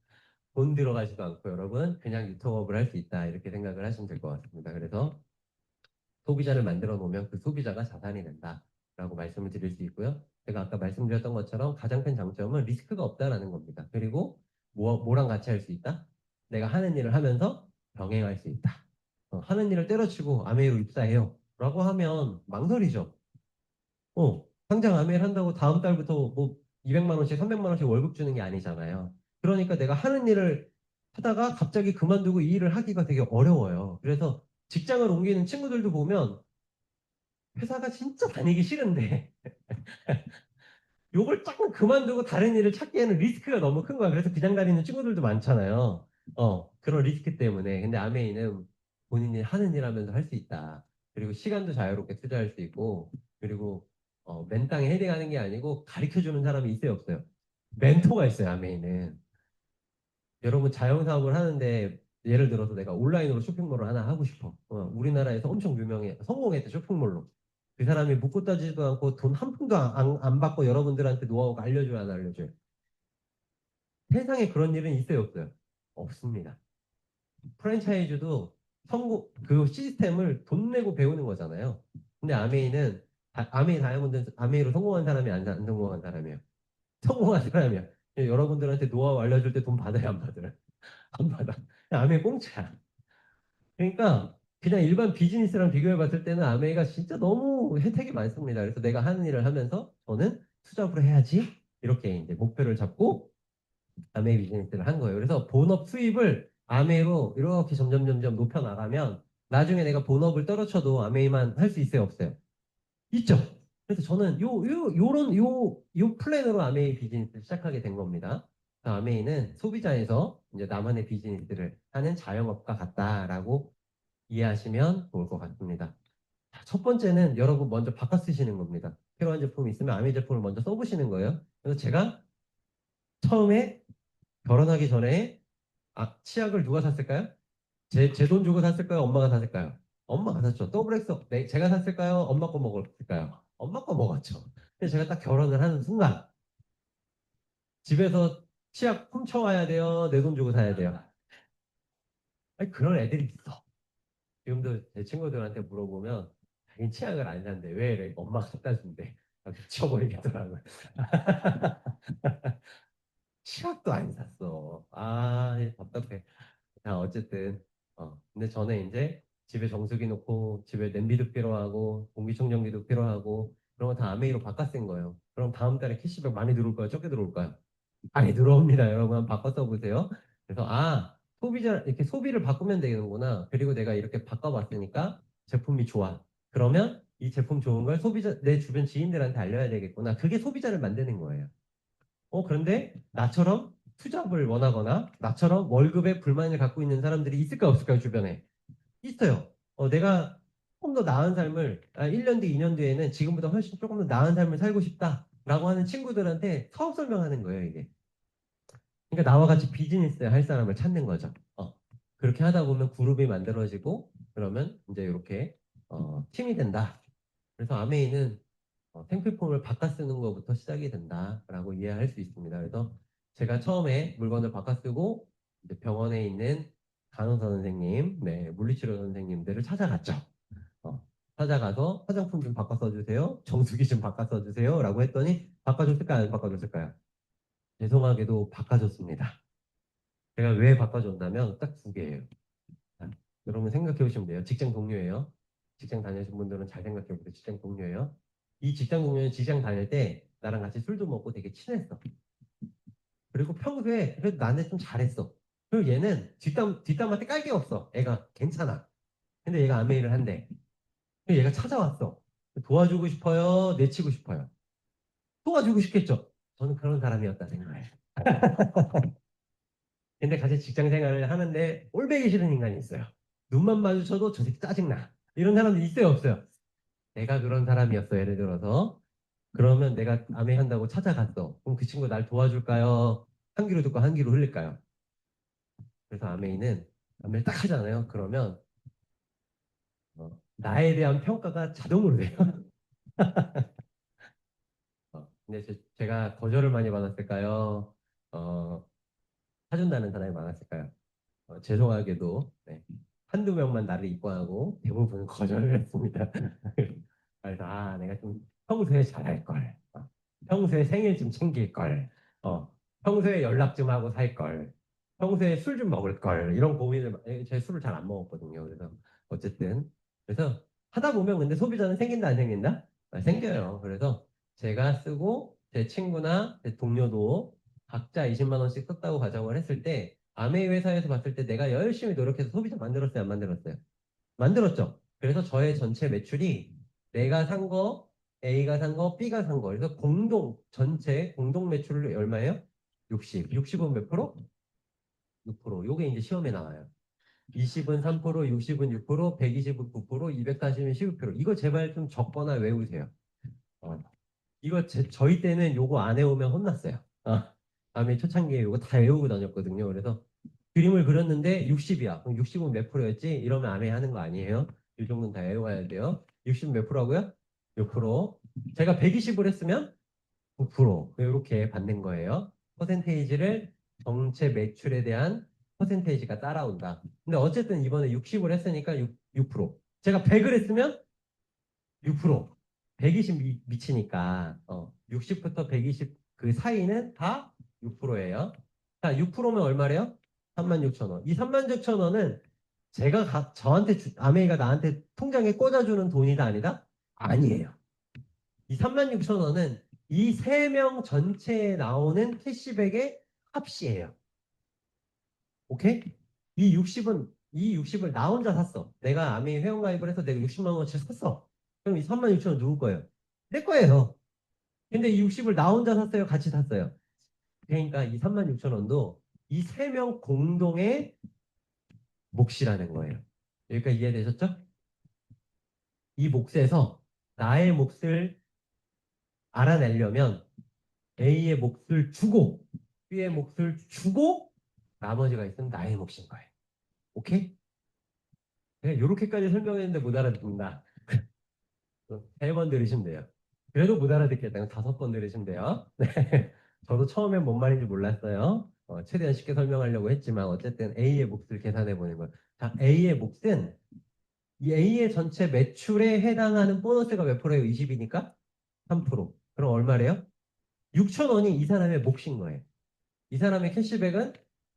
S2: 돈 들어가지도 않고 여러분 그냥 유통업을 할 수 있다. 이렇게 생각을 하시면 될 것 같습니다. 그래서 소비자를 만들어 놓으면 그 소비자가 자산이 된다라고 말씀을 드릴 수 있고요. 제가 아까 말씀드렸던 것처럼 가장 큰 장점은 리스크가 없다라는 겁니다. 그리고 뭐랑 같이 할 수 있다? 내가 하는 일을 하면서 병행할 수 있다. 하는 일을 때려치고 아메이로 입사해요. 라고 하면 망설이죠. 당장 아메이를 한다고 다음 달부터 뭐 200만 원씩, 300만 원씩 월급 주는 게 아니잖아요. 그러니까 내가 하는 일을 하다가 갑자기 그만두고 이 일을 하기가 되게 어려워요. 그래서 직장을 옮기는 친구들도 보면 회사가 진짜 다니기 싫은데 요걸 조금 그만두고 다른 일을 찾기에는 리스크가 너무 큰 거야. 그래서 그냥 다니는 친구들도 많잖아요. 그런 리스크 때문에. 근데 아메이는 본인이 하는 일 하면서 할 수 있다. 그리고 시간도 자유롭게 투자할 수 있고, 그리고 맨땅에 헤딩하는 게 아니고 가르쳐 주는 사람이 있어요, 없어요? 멘토가 있어요, 아메이는. 여러분 자영사업을 하는데 예를 들어서 내가 온라인으로 쇼핑몰을 하나 하고 싶어. 우리나라에서 엄청 유명해. 성공했대, 쇼핑몰로. 그 사람이 묻고 따지지도 않고 돈 한 푼도 안 받고 여러분들한테 노하우가 알려줘요, 안 알려줘요? 세상에 그런 일은 있어요, 없어요? 없습니다. 프랜차이즈도 그 시스템을 돈 내고 배우는 거잖아요. 근데 아메이는, 아메이 다이아몬드, 아메이로 성공한 사람이 안 성공한 사람이에요. 성공한 사람이야. 여러분들한테 노하우 알려줄 때 돈 받아요, 안 받아요? 안 받아. 아메이 공짜야. 그러니까 그냥 일반 비즈니스랑 비교해 봤을 때는 아메이가 진짜 너무 혜택이 많습니다. 그래서 내가 하는 일을 하면서 저는 투잡으로 해야지 이렇게 이제 목표를 잡고 아메이 비즈니스를 한 거예요. 그래서 본업 수입을 아메이로 이렇게 점점 높여 나가면 나중에 내가 본업을 떨어쳐도 아메이만 할 수 있어요, 없어요? 있죠. 그래서 저는 요 플랜으로 아메이 비즈니스를 시작하게 된 겁니다. 아메이는 소비자에서 이제 나만의 비즈니스를 하는 자영업과 같다라고 이해하시면 좋을 것 같습니다. 첫 번째는 여러분 먼저 바꿔 쓰시는 겁니다. 필요한 제품이 있으면 아메이 제품을 먼저 써보시는 거예요. 그래서 제가 처음에 결혼하기 전에 치약을 누가 샀을까요? 제 돈 주고 샀을까요? 엄마가 샀을까요? 엄마가 샀죠. 더블 엑스 제가 샀을까요? 엄마 거 먹었을까요? 엄마 거 먹었죠. 근데 제가 딱 결혼을 하는 순간 집에서 치약 훔쳐와야 돼요? 내 돈 주고 사야 돼요? 아니, 그런 애들이 있어. 지금도 제 친구들한테 물어보면 자기 치약을 안 산대. 왜? 이래. 엄마가 갖다 준대. 미쳐버리겠더라고요. 치약도 안 샀어. 답답해. 자, 어쨌든. 근데 저는 이제 집에 정수기 놓고 집에 냄비도 필요하고 공기청정기도 필요하고 그런 거 다 아메이로 바꿔 쓴 거예요. 그럼 다음 달에 캐시백 많이 들어올까요? 적게 들어올까요? 많이 들어옵니다. 여러분 한번 바꿔 써보세요. 그래서 소비자 이렇게 소비를 바꾸면 되는구나. 그리고 내가 이렇게 바꿔봤으니까 제품이 좋아. 그러면 이 제품 좋은 걸 소비자 내 주변 지인들한테 알려야 되겠구나. 그게 소비자를 만드는 거예요. 그런데 나처럼 투잡을 원하거나 나처럼 월급에 불만을 갖고 있는 사람들이 있을까 없을까요, 주변에? 있어요. 내가 조금 더 나은 삶을, 1년 뒤, 2년 뒤에는 지금보다 훨씬 조금 더 나은 삶을 살고 싶다라고 하는 친구들한테 사업 설명하는 거예요, 이게. 그러니까 나와 같이 비즈니스 할 사람을 찾는 거죠. 그렇게 하다 보면 그룹이 만들어지고 그러면 이제 이렇게 팀이 된다. 그래서 아메이는 생필품을 바꿔 쓰는 것부터 시작이 된다라고 이해할 수 있습니다. 그래서 제가 처음에 물건을 바꿔 쓰고 이제 병원에 있는 간호사 선생님, 네, 물리치료 선생님들을 찾아갔죠. 어, 찾아가서 화장품 좀 바꿔 써주세요. 정수기 좀 바꿔 써주세요라고 했더니 바꿔줬을까요? 안 바꿔줬을까요? 죄송하게도 바꿔줬습니다. 제가 왜 바꿔줬냐면 딱 두 개예요. 자, 여러분 생각해 보시면 돼요. 직장 동료예요. 직장 다니신 분들은 잘 생각해 보세요. 직장 동료예요. 이 직장 동료는 직장 다닐 때 나랑 같이 술도 먹고 되게 친했어. 그리고 평소에 그래도 나한테 좀 잘했어. 그리고 얘는 뒷담한테 깔 게 없어. 애가 괜찮아. 근데 얘가 아메이를 한대. 그래서 얘가 찾아왔어. 도와주고 싶어요? 내치고 싶어요? 도와주고 싶겠죠? 저는 그런 사람이었다 생각해요. 근데 같이 직장 생활을 하는데 꼴배기 싫은 인간이 있어요. 눈만 마주쳐도 저 새끼 짜증나. 이런 사람도 있어요, 없어요? 내가 그런 사람이었어, 예를 들어서. 그러면 내가 아메 한다고 찾아갔어. 그럼 그 친구 날 도와줄까요? 한 귀로 듣고 한 귀로 흘릴까요? 그래서 아메이는 아메를 딱 하잖아요. 그러면 나에 대한 평가가 자동으로 돼요. 근데 제가 거절을 많이 받았을까요? 어, 사준다는 사람이 많았을까요? 죄송하게도 네. 한두 명만 나를 이뻐하고 대부분은 거절을 했습니다. 그래서 내가 좀 평소에 잘할 걸, 평소에 생일 좀 챙길 걸, 평소에 연락 좀 하고 살 걸, 평소에 술 좀 먹을 걸 이런 고민을 제가 술을 잘 안 먹었거든요. 그래서 어쨌든 그래서 하다 보면 근데 소비자는 생긴다 안 생긴다? 생겨요. 그래서 제가 쓰고 제 친구나 제 동료도 각자 20만 원씩 썼다고 가정을 했을 때 아메이 회사에서 봤을 때 내가 열심히 노력해서 소비자 만들었어요, 안 만들었어요? 만들었죠. 그래서 저의 전체 매출이 내가 산 거, A가 산 거, B가 산 거. 그래서 전체 공동 매출이 얼마예요? 60. 60은 몇 프로? 6%. 요게 이제 시험에 나와요. 20은 3%, 60은 6%, 120은 9%, 240은 12%. 이거 제발 좀 적거나 외우세요. 어, 이거 저희 때는 요거 안 외우면 혼났어요. 다음에 초창기에 요거 다 외우고 다녔거든요. 그래서 그림을 그렸는데 60이야. 그럼 60은 몇 프로였지? 이러면 아메 하는 거 아니에요? 이 정도는 다 외워야 돼요. 60 몇 프로라고요? 몇 프로? 제가 120을 했으면 9%. 이렇게 받는 거예요. 퍼센테이지를 전체 매출에 대한 퍼센테이지가 따라온다. 근데 어쨌든 이번에 60을 했으니까 6%. 제가 100을 했으면 6%. 120 미치니까 60부터 120 그 사이는 다 6%예요. 자, 6%면 얼마래요? 36,000원. 이 36,000원은 제가 저한테 아메이가 나한테 통장에 꽂아주는 돈이다 아니다? 아니에요. 이 36,000원은 이 세 명 전체에 나오는 캐시백의 합이에요. 오케이? 이 60을 나 혼자 샀어. 내가 아메이 회원가입을 해서 내가 60만 원어치 샀어. 그럼 이 36,000원 누구 거예요? 내 거예요. 근데 이 60을 나 혼자 샀어요? 같이 샀어요? 그러니까 이 36,000원도 이 세 명 공동의 몫이라는 거예요. 여기까지 이해되셨죠? 이 몫에서 나의 몫을 알아내려면 A의 몫을 주고 B의 몫을 주고 나머지가 있으면 나의 몫인 거예요. 오케이? 내가 이렇게까지 설명했는데 못 알아듣는다. 3번 들으시면 돼요. 그래도 못 알아듣겠다면 5번 들으시면 돼요. 네. 저도 처음엔 뭔 말인지 몰랐어요. 최대한 쉽게 설명하려고 했지만 어쨌든 A의 몫을 계산해 보는 거예요. 자, A의 몫은 이 A의 전체 매출에 해당하는 보너스가 몇 프로예요? 20이니까 3%. 그럼 얼마래요? 6,000원이 이 사람의 몫인 거예요. 이 사람의 캐시백은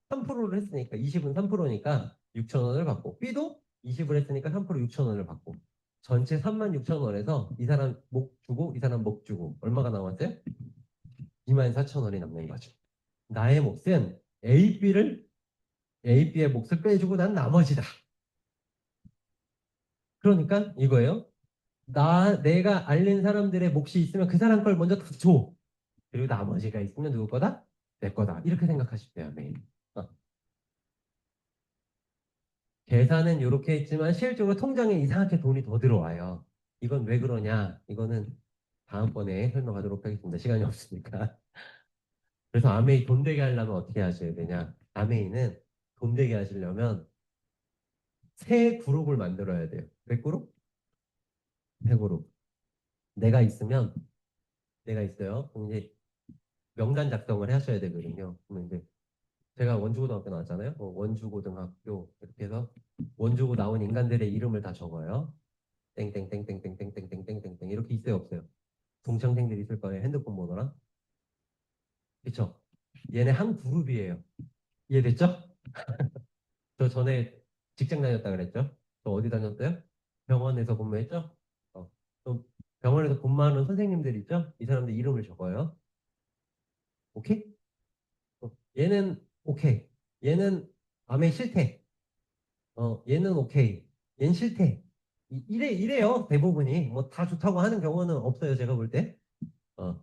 S2: 3%를 했으니까 20은 3%니까 6,000원을 받고 B도 20을 했으니까 3% 6,000원을 받고 전체 36,000원에서 이 사람 목 주고 이 사람 목 주고 얼마가 남았어요? 24,000원이 남는 거죠. 나의 몫은 A, B의 몫을 빼주고 난 나머지다. 그러니까 이거예요. 내가 알린 사람들의 몫이 있으면 그 사람 걸 먼저 다 줘. 그리고 나머지가 있으면 누구 거다? 내 거다. 이렇게 생각하시면 돼요, 매일. 어. 계산은 이렇게 했지만 실제로 통장에 이상하게 돈이 더 들어와요. 이건 왜 그러냐? 이거는 다음번에 설명하도록 하겠습니다. 시간이 없으니까. 그래서 아메이 돈 되게 하려면 어떻게 하셔야 되냐? 아메이는 돈 되게 하시려면 새 그룹을 만들어야 돼요. 몇 그룹? 세 그룹. 내가 있으면 내가 있어요. 그럼 이제 명단 작성을 하셔야 되거든요. 그러면 이제 제가 원주고등학교 나왔잖아요. 원주고등학교 이렇게 해서 원주고 나온 인간들의 이름을 다 적어요. 땡땡땡땡땡땡땡땡땡땡 이렇게 있어요, 없어요? 동창생들이 있을 거예요. 핸드폰 번호랑. 그쵸? 얘네 한 그룹이에요. 이해됐죠? 저 전에 직장 다녔다 그랬죠? 저 어디 다녔어요? 병원에서 근무했죠? 어. 또 병원에서 근무하는 선생님들 있죠? 이 사람들 이름을 적어요. 오케이? 얘는 오케이. 얘는 암에 싫대. 얘는 오케이. 얘는 싫대. 이래요. 대부분이. 뭐 다 좋다고 하는 경우는 없어요. 제가 볼 때. 어,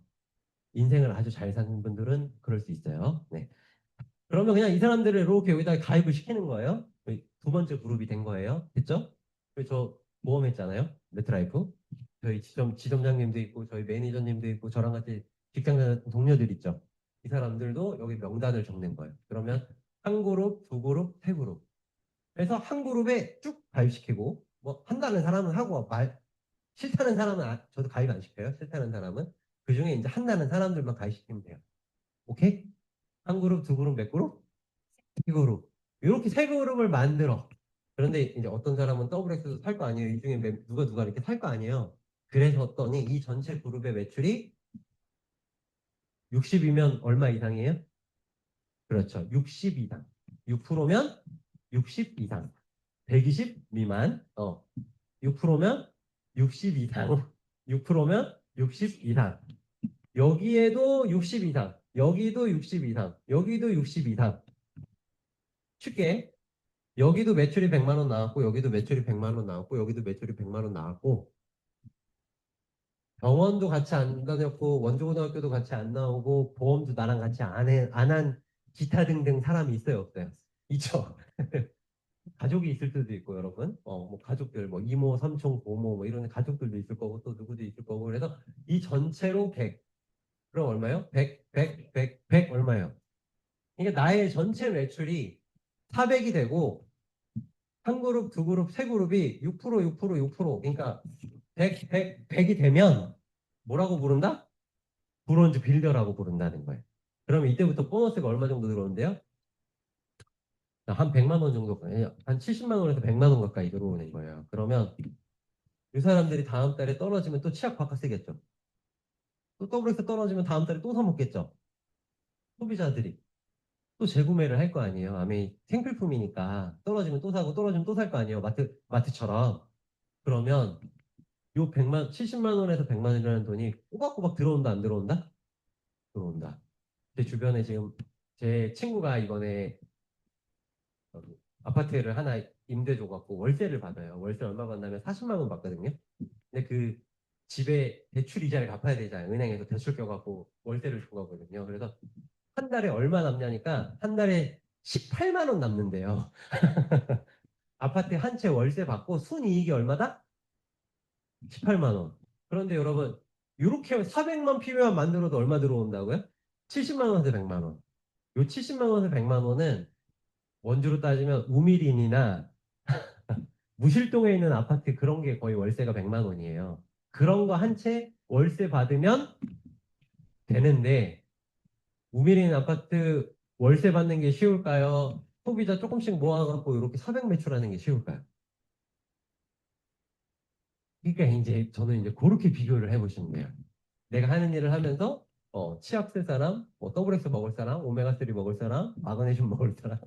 S2: 인생을 아주 잘 사는 분들은 그럴 수 있어요. 네. 그러면 그냥 이 사람들을 이렇게 여기다 가입을 시키는 거예요. 두 번째 그룹이 된 거예요. 됐죠? 그래서 저 모험했잖아요. 메트라이프. 저희 지점장님도 있고, 저희 매니저님도 있고, 저랑 같이 직장 다녔던 동료들 있죠. 이 사람들도 여기 명단을 적는 거예요. 그러면 한 그룹, 두 그룹, 세 그룹. 그래서 한 그룹에 쭉 가입시키고, 뭐 한다는 사람은 하고 싫다는 사람은 저도 가입 안 시켜요. 싫다는 사람은 그 중에 이제 한다는 사람들만 가입시키면 돼요. 오케이? 한 그룹, 두 그룹, 몇 그룹? 세 그룹. 이렇게 세 그룹을 만들어. 그런데 이제 어떤 사람은 더블 X도 살 거 아니에요. 이 중에 누가 이렇게 살 거 아니에요. 그래서 어떠니 이 전체 그룹의 매출이 60이면 얼마 이상이에요? 그렇죠. 60 이상. 6%면 60 이상. 120 미만. 6%면 60 이상. 6%면 60 이상. 여기에도 60 이상. 여기도 60 이상. 여기도 60 이상. 쉽게 여기도 매출이 100만 원 나왔고 여기도 매출이 100만 원 나왔고 여기도 매출이 100만 원 나왔고 병원도 같이 안 다녔고 원주고등학교도 같이 안 나오고 보험도 나랑 같이 안 한 기타 등등 사람이 있어요 없어요? 있죠. 가족이 있을 수도 있고 여러분 뭐 가족들 뭐 이모 삼촌 고모 뭐 이런 가족들도 있을 거고 또 누구도 있을 거고 그래서 이 전체로 100 그럼 얼마요? 100 100 100 100 얼마예요? 그러니까 나의 전체 매출이 400이 되고 한 그룹, 두 그룹, 세 그룹이 6%, 6%, 6%. 그러니까 100이 되면 뭐라고 부른다? 브론즈 빌더라고 부른다는 거예요. 그러면 이때부터 보너스가 얼마 정도 들어오는데요? 한 100만 원 정도, 한 70만 원에서 100만 원 가까이 들어오는 거예요. 그러면 이 사람들이 다음 달에 떨어지면 또 치약 바꿔 쓰겠죠. 또 더블엑스 떨어지면 다음 달에 또 사 먹겠죠. 소비자들이 또 재구매를 할 거 아니에요. 아메 생필품이니까 떨어지면 또 사고 떨어지면 또 살 거 아니에요. 마트처럼. 그러면 요 70만 원에서 100만 원이라는 돈이 꼬박꼬박 들어온다, 안 들어온다? 들어온다. 제 주변에 지금 제 친구가 이번에 아파트를 하나 임대 줘갖고 월세를 받아요. 월세 얼마 받냐면 40만 원 받거든요. 근데 그 집에 대출 이자를 갚아야 되잖아요. 은행에서 대출 껴갖고 월세를 준 거거든요. 그래서 한 달에 얼마 남냐니까 한 달에 18만 원 남는데요. 아파트 한 채 월세 받고 순이익이 얼마다? 18만 원. 그런데 여러분, 이렇게 400만 PB만 만들어도 얼마 들어온다고요? 70만 원에서 100만 원. 요 70만 원에서 100만 원은 원주로 따지면 우미린이나 무실동에 있는 아파트 그런 게 거의 월세가 100만 원이에요. 그런 거 한 채 월세 받으면 되는데 우미린 아파트 월세 받는 게 쉬울까요? 소비자 조금씩 모아갖고 이렇게 400 매출하는 게 쉬울까요? 그러니까 이제 저는 이제 그렇게 비교를 해보시면 돼요. 내가 하는 일을 하면서 치약 쓸 사람, 뭐 더블엑스 먹을 사람, 오메가3 먹을 사람, 마그네슘 먹을 사람,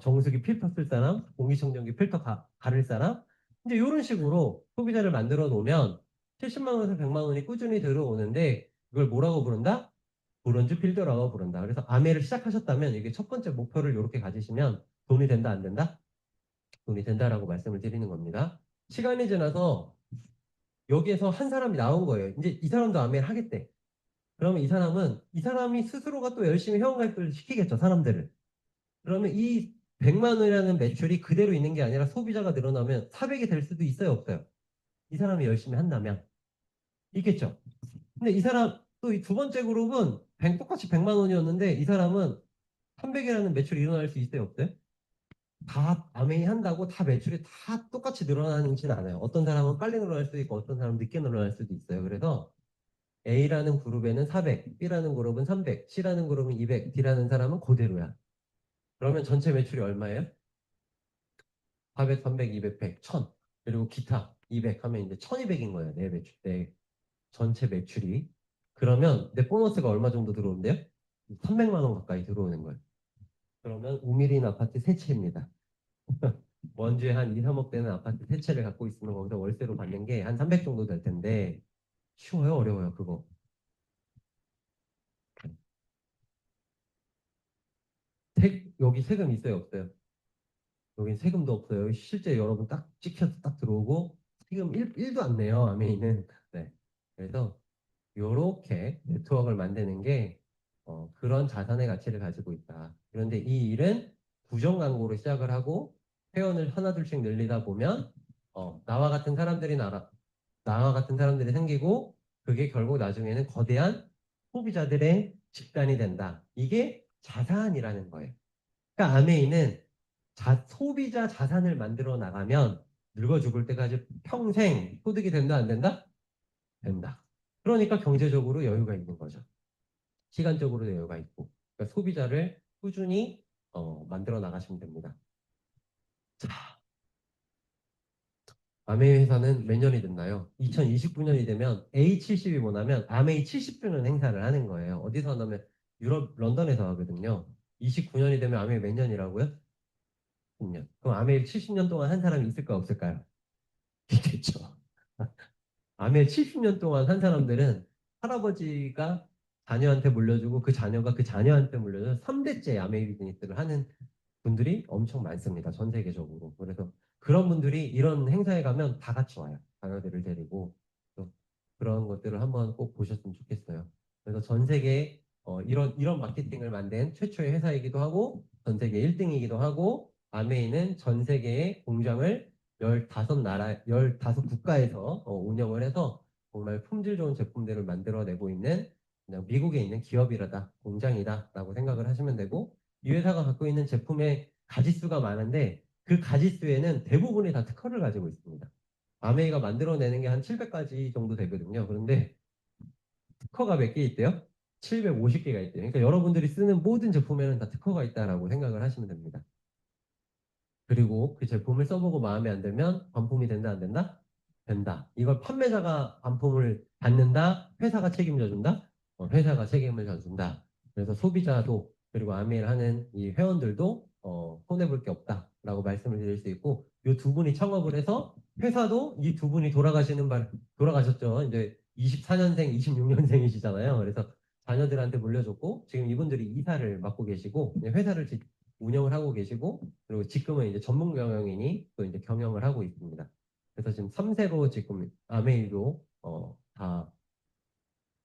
S2: 정수기 필터 쓸 사람, 공기청정기 필터 가를 사람 이제 이런 식으로 소비자를 만들어 놓으면 70만 원에서 100만 원이 꾸준히 들어오는데 그걸 뭐라고 부른다? 브론즈 필더라고 부른다. 그래서 아메를 시작하셨다면 이게 첫 번째 목표를 이렇게 가지시면 돈이 된다 안 된다? 돈이 된다라고 말씀을 드리는 겁니다. 시간이 지나서 여기에서 한 사람이 나온 거예요. 이제 이 사람도 아메를 하겠대. 그러면 이 사람이 스스로가 또 열심히 회원가입을 시키겠죠, 사람들을. 그러면 이 100만 원이라는 매출이 그대로 있는 게 아니라 소비자가 늘어나면 400이 될 수도 있어요, 없어요? 이 사람이 열심히 한다면. 있겠죠? 근데 이 사람, 또 이 두 번째 그룹은 똑같이 100만 원이었는데 이 사람은 300이라는 매출이 일어날 수 있어요, 없어요? 다 아메이 한다고 다 매출이 다 똑같이 늘어나지는 않아요. 어떤 사람은 빨리 늘어날 수도 있고 어떤 사람은 늦게 늘어날 수도 있어요. 그래서 A라는 그룹에는 400, B라는 그룹은 300, C라는 그룹은 200, D라는 사람은 그대로야. 그러면 전체 매출이 얼마예요? 400, 300, 200, 100, 1000. 그리고 기타 200 하면 이제 1200인 거예요. 내 매출, 내 전체 매출이. 그러면 내 보너스가 얼마 정도 들어오는데요? 300만 원 가까이 들어오는 거예요. 그러면 우미린 아파트 세 채입니다. 원주에 한 2, 3억 되는 아파트 세 채를 갖고 있으면 거기서 월세로 받는 게 한 300 정도 될 텐데 쉬워요, 어려워요, 그거? 여기 세금 있어요, 없어요? 여긴 세금도 없어요. 실제 여러분 딱 찍혀서 딱 들어오고 세금 1도 안 내요, 아메이는. 네. 그래서 이렇게 네트워크를 만드는 게 그런 자산의 가치를 가지고 있다. 그런데 이 일은 부정 광고로 시작을 하고 회원을 하나둘씩 늘리다 보면 나와 같은 사람들이 생기고 그게 결국 나중에는 거대한 소비자들의 집단이 된다. 이게 자산이라는 거예요. 그러니까 아메이는 소비자 자산을 만들어 나가면 늙어 죽을 때까지 평생 소득이 된다 안 된다? 된다. 그러니까 경제적으로 여유가 있는 거죠. 시간적으로 여유가 있고. 그러니까 소비자를 꾸준히 만들어 나가시면 됩니다. 자, 아메이 회사는 몇 년이 됐나요? 2029년이 되면 A70이 뭐냐면 아메이 70주년 행사를 하는 거예요. 어디서 하냐면 유럽 런던에서 하거든요. 29년이 되면 아메이 몇 년이라고요? 10년. 그럼 아메이 70년 동안 한 사람이 있을까 없을까요? 있겠죠. 아메이 70년 동안 한 사람들은 할아버지가 자녀한테 물려주고 그 자녀가 그 자녀한테 물려줘서 3대째 아메이 비즈니스를 하는 분들이 엄청 많습니다. 전 세계적으로. 그래서 그런 분들이 이런 행사에 가면 다 같이 와요. 자녀들을 데리고. 또 그런 것들을 한번 꼭 보셨으면 좋겠어요. 그래서 전 세계에 이런 마케팅을 만든 최초의 회사이기도 하고 전 세계 1등이기도 하고 아메이는 전 세계의 공장을 15나라, 15국가에서 운영을 해서 정말 품질 좋은 제품들을 만들어내고 있는 그냥 미국에 있는 기업이라다, 공장이다라고 생각을 하시면 되고 이 회사가 갖고 있는 제품의 가짓수가 많은데 그 가짓수에는 대부분이 다 특허를 가지고 있습니다. 아메이가 만들어내는 게 한 700가지 정도 되거든요. 그런데 특허가 몇 개 있대요? 750개가 있대요. 그러니까 여러분들이 쓰는 모든 제품에는 다 특허가 있다라고 생각을 하시면 됩니다. 그리고 그 제품을 써보고 마음에 안 들면 반품이 된다, 안 된다? 된다. 이걸 판매자가 반품을 받는다? 회사가 책임져 준다? 회사가 책임을 져준다. 그래서 소비자도 그리고 아메이를 하는 이 회원들도 손해볼 게 없다라고 말씀을 드릴 수 있고 이 두 분이 창업을 해서 회사도 이 두 분이 돌아가셨죠. 이제 24년생, 26년생이시잖아요. 그래서 자녀들한테 물려줬고 지금 이분들이 이사를 맡고 계시고 회사를 운영을 하고 계시고 그리고 지금은 이제 전문 경영인이 또 이제 경영을 하고 있습니다. 그래서 지금 3세로 지금 아메이로 다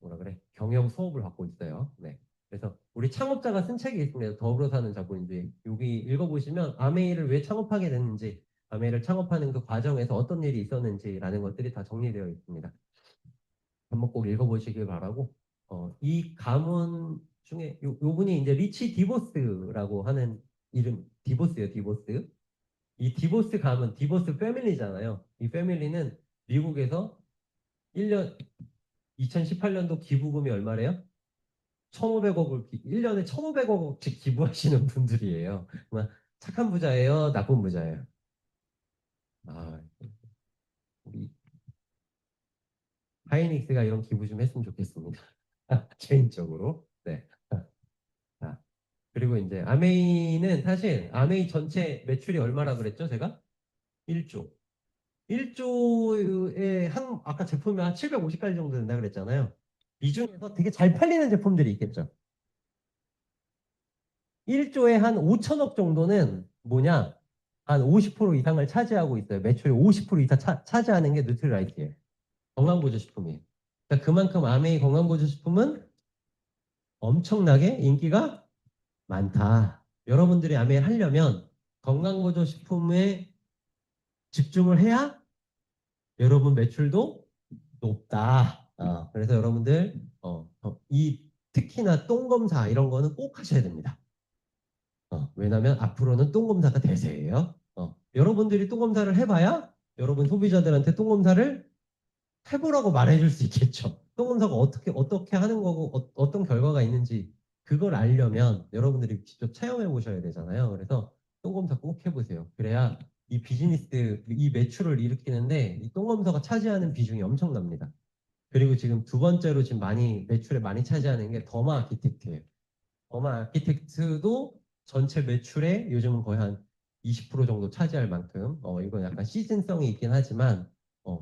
S2: 뭐라 그래 경영 수업을 받고 있어요. 네. 그래서 우리 창업자가 쓴 책이 있습니다. 더불어 사는 자본주의. 여기 읽어보시면 아메이를 왜 창업하게 됐는지, 아메이를 창업하는 그 과정에서 어떤 일이 있었는지라는 것들이 다 정리되어 있습니다. 한번 꼭 읽어보시길 바라고 이 가문 중에 요 분이 이제 리치 디보스라고 하는 이름 디보스예요. 디보스. 이 디보스 가문 디보스 패밀리잖아요. 이 패밀리는 미국에서 1년 2018년도 기부금이 얼마래요? 1,500억을 1년에 1,500억씩 기부하시는 분들이에요. 정말 착한 부자예요, 나쁜 부자예요. 아, 우리 하이닉스가 이런 기부 좀 했으면 좋겠습니다. 개인적으로. 네. 자, 그리고 이제 아메이는 사실 아메이 전체 매출이 얼마라 그랬죠, 제가? 1조. 1조에 아까 제품이 한 750가지 정도 된다 그랬잖아요. 이 중에서 되게 잘 팔리는 제품들이 있겠죠. 1조에 한 5천억 정도는 뭐냐? 한 50% 이상을 차지하고 있어요. 매출의 50% 이상 차지하는 게 누트리라이트예요. 건강보조식품이에요. 그러니까 그만큼 아메이 건강보조식품은 엄청나게 인기가 많다. 여러분들이 아메이를 하려면 건강보조식품에 집중을 해야 여러분 매출도 높다. 그래서 여러분들 특히나 똥 검사 이런 거는 꼭 하셔야 됩니다. 왜냐면 앞으로는 똥검사가 대세예요. 여러분들이 똥검사를 해봐야 여러분 소비자들한테 똥검사를 해보라고 말해줄 수 있겠죠. 똥검사가 어떻게 하는 거고 어떤 결과가 있는지 그걸 알려면 여러분들이 직접 체험해 보셔야 되잖아요. 그래서 똥검사 꼭 해보세요. 그래야 이 비즈니스, 이 매출을 일으키는데 이 똥검사가 차지하는 비중이 엄청납니다. 그리고 지금 두 번째로 지금 매출에 많이 차지하는 게 더마 아키텍트예요. 더마 아키텍트도 전체 매출의 요즘은 거의 한 20% 정도 차지할 만큼 이건 약간 시즌성이 있긴 하지만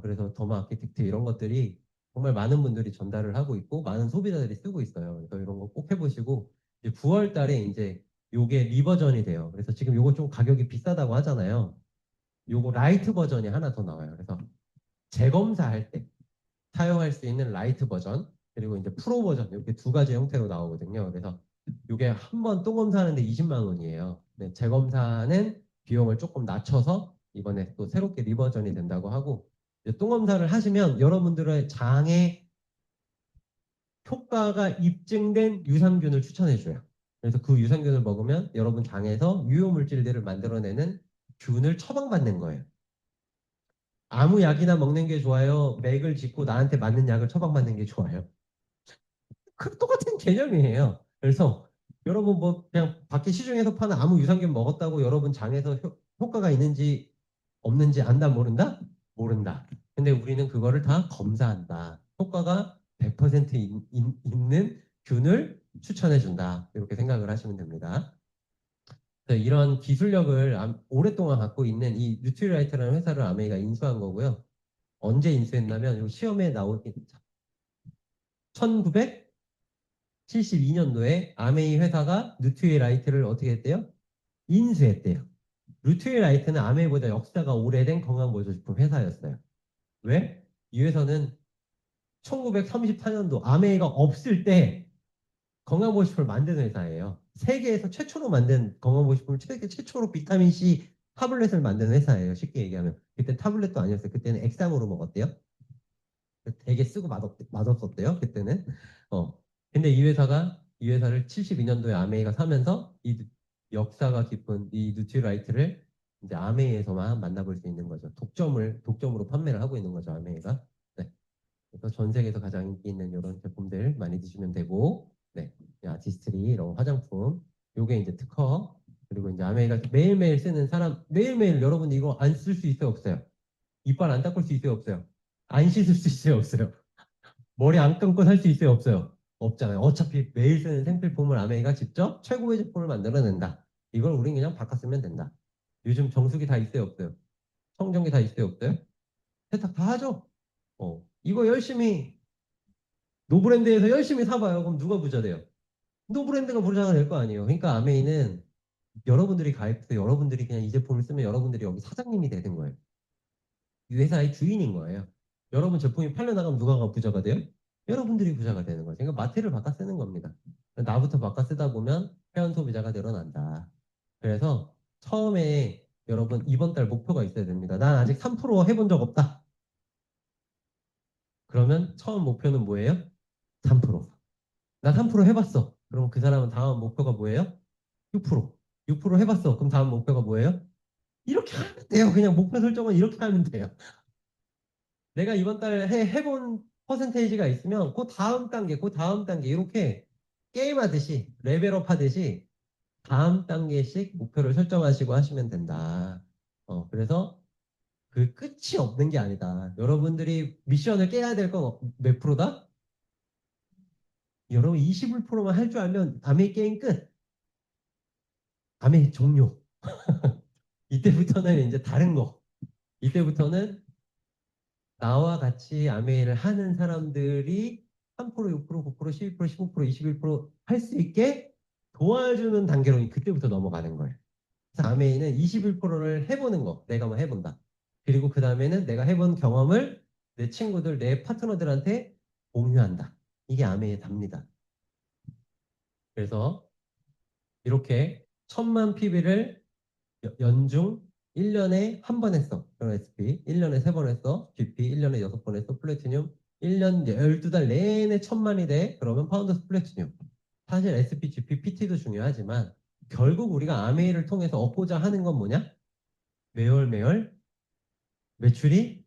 S2: 그래서 더마 아키텍트 이런 것들이 정말 많은 분들이 전달을 하고 있고 많은 소비자들이 쓰고 있어요. 그래서 이런 거 꼭 해보시고 이제 9월 달에 이제 요게 리버전이 돼요. 그래서 지금 요거 좀 가격이 비싸다고 하잖아요. 요거 라이트 버전이 하나 더 나와요. 그래서 재검사할 때 사용할 수 있는 라이트 버전 그리고 이제 프로 버전 이렇게 두 가지 형태로 나오거든요. 그래서 이게 한 번 똥 검사하는데 20만 원이에요. 네, 재검사는 비용을 조금 낮춰서 이번에 또 새롭게 리버전이 된다고 하고 이제 똥 검사를 하시면 여러분들의 장에 효과가 입증된 유산균을 추천해 줘요. 그래서 그 유산균을 먹으면 여러분 장에서 유효 물질들을 만들어내는 균을 처방받는 거예요. 아무 약이나 먹는 게 좋아요? 맥을 짚고 나한테 맞는 약을 처방받는 게 좋아요? 그 똑같은 개념이에요. 그래서 여러분 뭐 그냥 밖에 시중에서 파는 아무 유산균 먹었다고 여러분 장에서 효과가 있는지 없는지 안다 모른다? 모른다. 근데 우리는 그거를 다 검사한다. 효과가 100% 있는 균을 추천해 준다. 이렇게 생각을 하시면 됩니다. 이런 기술력을 오랫동안 갖고 있는 이 뉴트리라이트라는 회사를 아메이가 인수한 거고요. 언제 인수했냐면 시험에 나온 1972년도에 아메이 회사가 누트리라이트를 어떻게 했대요? 인수했대요. 누트리라이트는 아메이보다 역사가 오래된 건강보조식품 회사였어요. 왜? 이 회사는 1934년도 아메이가 없을 때 건강보식품을 만드는 회사예요. 세계에서 최초로 만든 건강보식품을 세계 최초로 비타민C 타블렛을 만드는 회사예요. 쉽게 얘기하면. 그때 타블렛도 아니었어요. 그때는 액상으로 먹었대요. 되게 쓰고 맛없었대요. 그때는. 어. 근데 이 회사를 72년도에 아메이가 사면서 이 역사가 깊은 이 누트라이트를 이제 아메이에서만 만나볼 수 있는 거죠. 독점으로 판매를 하고 있는 거죠. 아메이가. 네. 그래서 전 세계에서 가장 인기 있는 이런 제품들 많이 드시면 되고, 네, 아티스트리 이런 화장품, 요게 이제 특허, 그리고 이제 아메이가 매일매일 쓰는 사람, 매일매일 여러분 이거 안 쓸 수 있어요, 없어요? 이빨 안 닦을 수 있어요, 없어요? 안 씻을 수 있어요, 없어요? 머리 안 감고 살 수 있어요, 없어요? 없잖아요. 어차피 매일 쓰는 생필품을 아메이가 직접 최고의 제품을 만들어낸다. 이걸 우린 그냥 바꿔 쓰면 된다. 요즘 정수기 다 있어요, 없어요? 청정기 다 있어요, 없어요? 세탁 다 하죠? 이거 열심히 노브랜드에서 열심히 사봐요. 그럼 누가 부자 돼요? 노브랜드가 부자가 될 거 아니에요. 그러니까 아메이는 여러분들이 가입해서 여러분들이 그냥 이 제품을 쓰면 여러분들이 여기 사장님이 되는 거예요. 이 회사의 주인인 거예요. 여러분 제품이 팔려나가면 누가 부자가 돼요? 여러분들이 부자가 되는 거죠. 그러니까 마트를 바꿔 쓰는 겁니다. 나부터 바꿔 쓰다 보면 회원 소비자가 늘어난다. 그래서 처음에 여러분 이번 달 목표가 있어야 됩니다. 난 아직 3% 해본 적 없다. 그러면 처음 목표는 뭐예요? 3%. 나 3% 해봤어. 그럼 그 사람은 다음 목표가 뭐예요? 6%. 6% 해봤어. 그럼 다음 목표가 뭐예요? 이렇게 하면 돼요. 그냥 목표 설정은 이렇게 하면 돼요. 내가 이번 달 해본 퍼센테이지가 있으면 그 다음 단계 이렇게 게임하듯이 레벨업 하듯이 다음 단계씩 목표를 설정하시고 하시면 된다. 그래서 그 끝이 없는 게 아니다. 여러분들이 미션을 깨야 될 건 몇 프로다? 여러분 21%만 할 줄 알면 아메이 게임 끝. 아메이 종료. 이때부터는 이제 다른 거. 이때부터는 나와 같이 아메이를 하는 사람들이 3%, 6%, 9%, 12%, 15%, 21%할 수 있게 도와주는 단계로 그때부터 넘어가는 거예요. 그래서 아메이는 21%를 해보는 거. 내가 한번 해본다. 그리고 그 다음에는 내가 해본 경험을 내 친구들, 내 파트너들한테 공유한다. 이게 아메이의 답니다. 그래서 이렇게 1000만 PB를 연중 1년에 한 번 했어. 그런 SP. 1년에 3번 했어. GP 1년에 6번 했어. 플래티늄. 1년 12달 내내 1000만이 돼. 그러면 파운더스 플래티늄. 사실 SP, GP, PT도 중요하지만 결국 우리가 아메이를 통해서 얻고자 하는 건 뭐냐? 매월 매월 매출이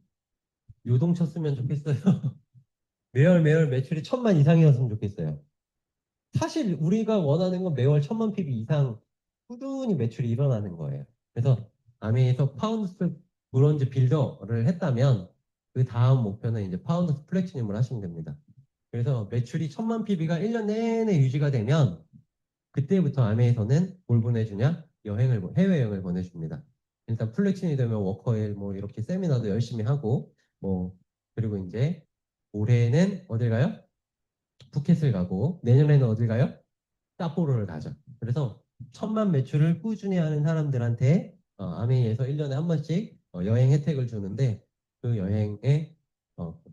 S2: 요동쳤으면 좋겠어요. 매월 매월 매출이 1,000만 이상이었으면 좋겠어요. 사실 우리가 원하는 건 매월 1,000만 PB 이상 꾸준히 매출이 일어나는 거예요. 그래서 아메에서 파운드스 브론즈 빌더를 했다면 그 다음 목표는 이제 파운드스 플래티넘을 하시면 됩니다. 그래서 매출이 1,000만 PB가 1년 내내 유지가 되면 그때부터 아메에서는 뭘 보내주냐? 해외여행을 보내줍니다. 일단 플래티넘이 되면 워커힐 뭐 이렇게 세미나도 열심히 하고 뭐 그리고 이제 올해는 어딜 가요? 푸켓을 가고 내년에는 어딜 가요? 삿포로를 가죠. 그래서 1,000만 매출을 꾸준히 하는 사람들한테 아메이에서 1년에 한 번씩 여행 혜택을 주는데 그 여행에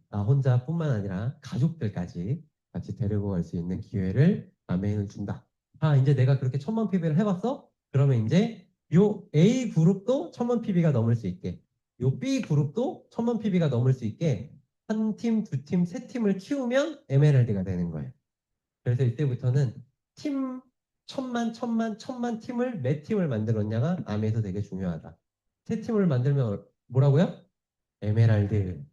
S2: 나 혼자뿐만 아니라 가족들까지 같이 데리고 갈 수 있는 기회를 아메이는 준다. 아, 이제 내가 그렇게 1,000만 PB를 해봤어? 그러면 이제 요 A 그룹도 1,000만 PB가 넘을 수 있게, 요 B 그룹도 1,000만 PB가 넘을 수 있게 한 팀, 두 팀, 세 팀을 키우면 에메랄드가 되는 거예요. 그래서 이때부터는 팀 1,000만 팀을 몇 팀을 만들었냐가 암에서 되게 중요하다. 세 팀을 만들면 뭐라고요? 에메랄드.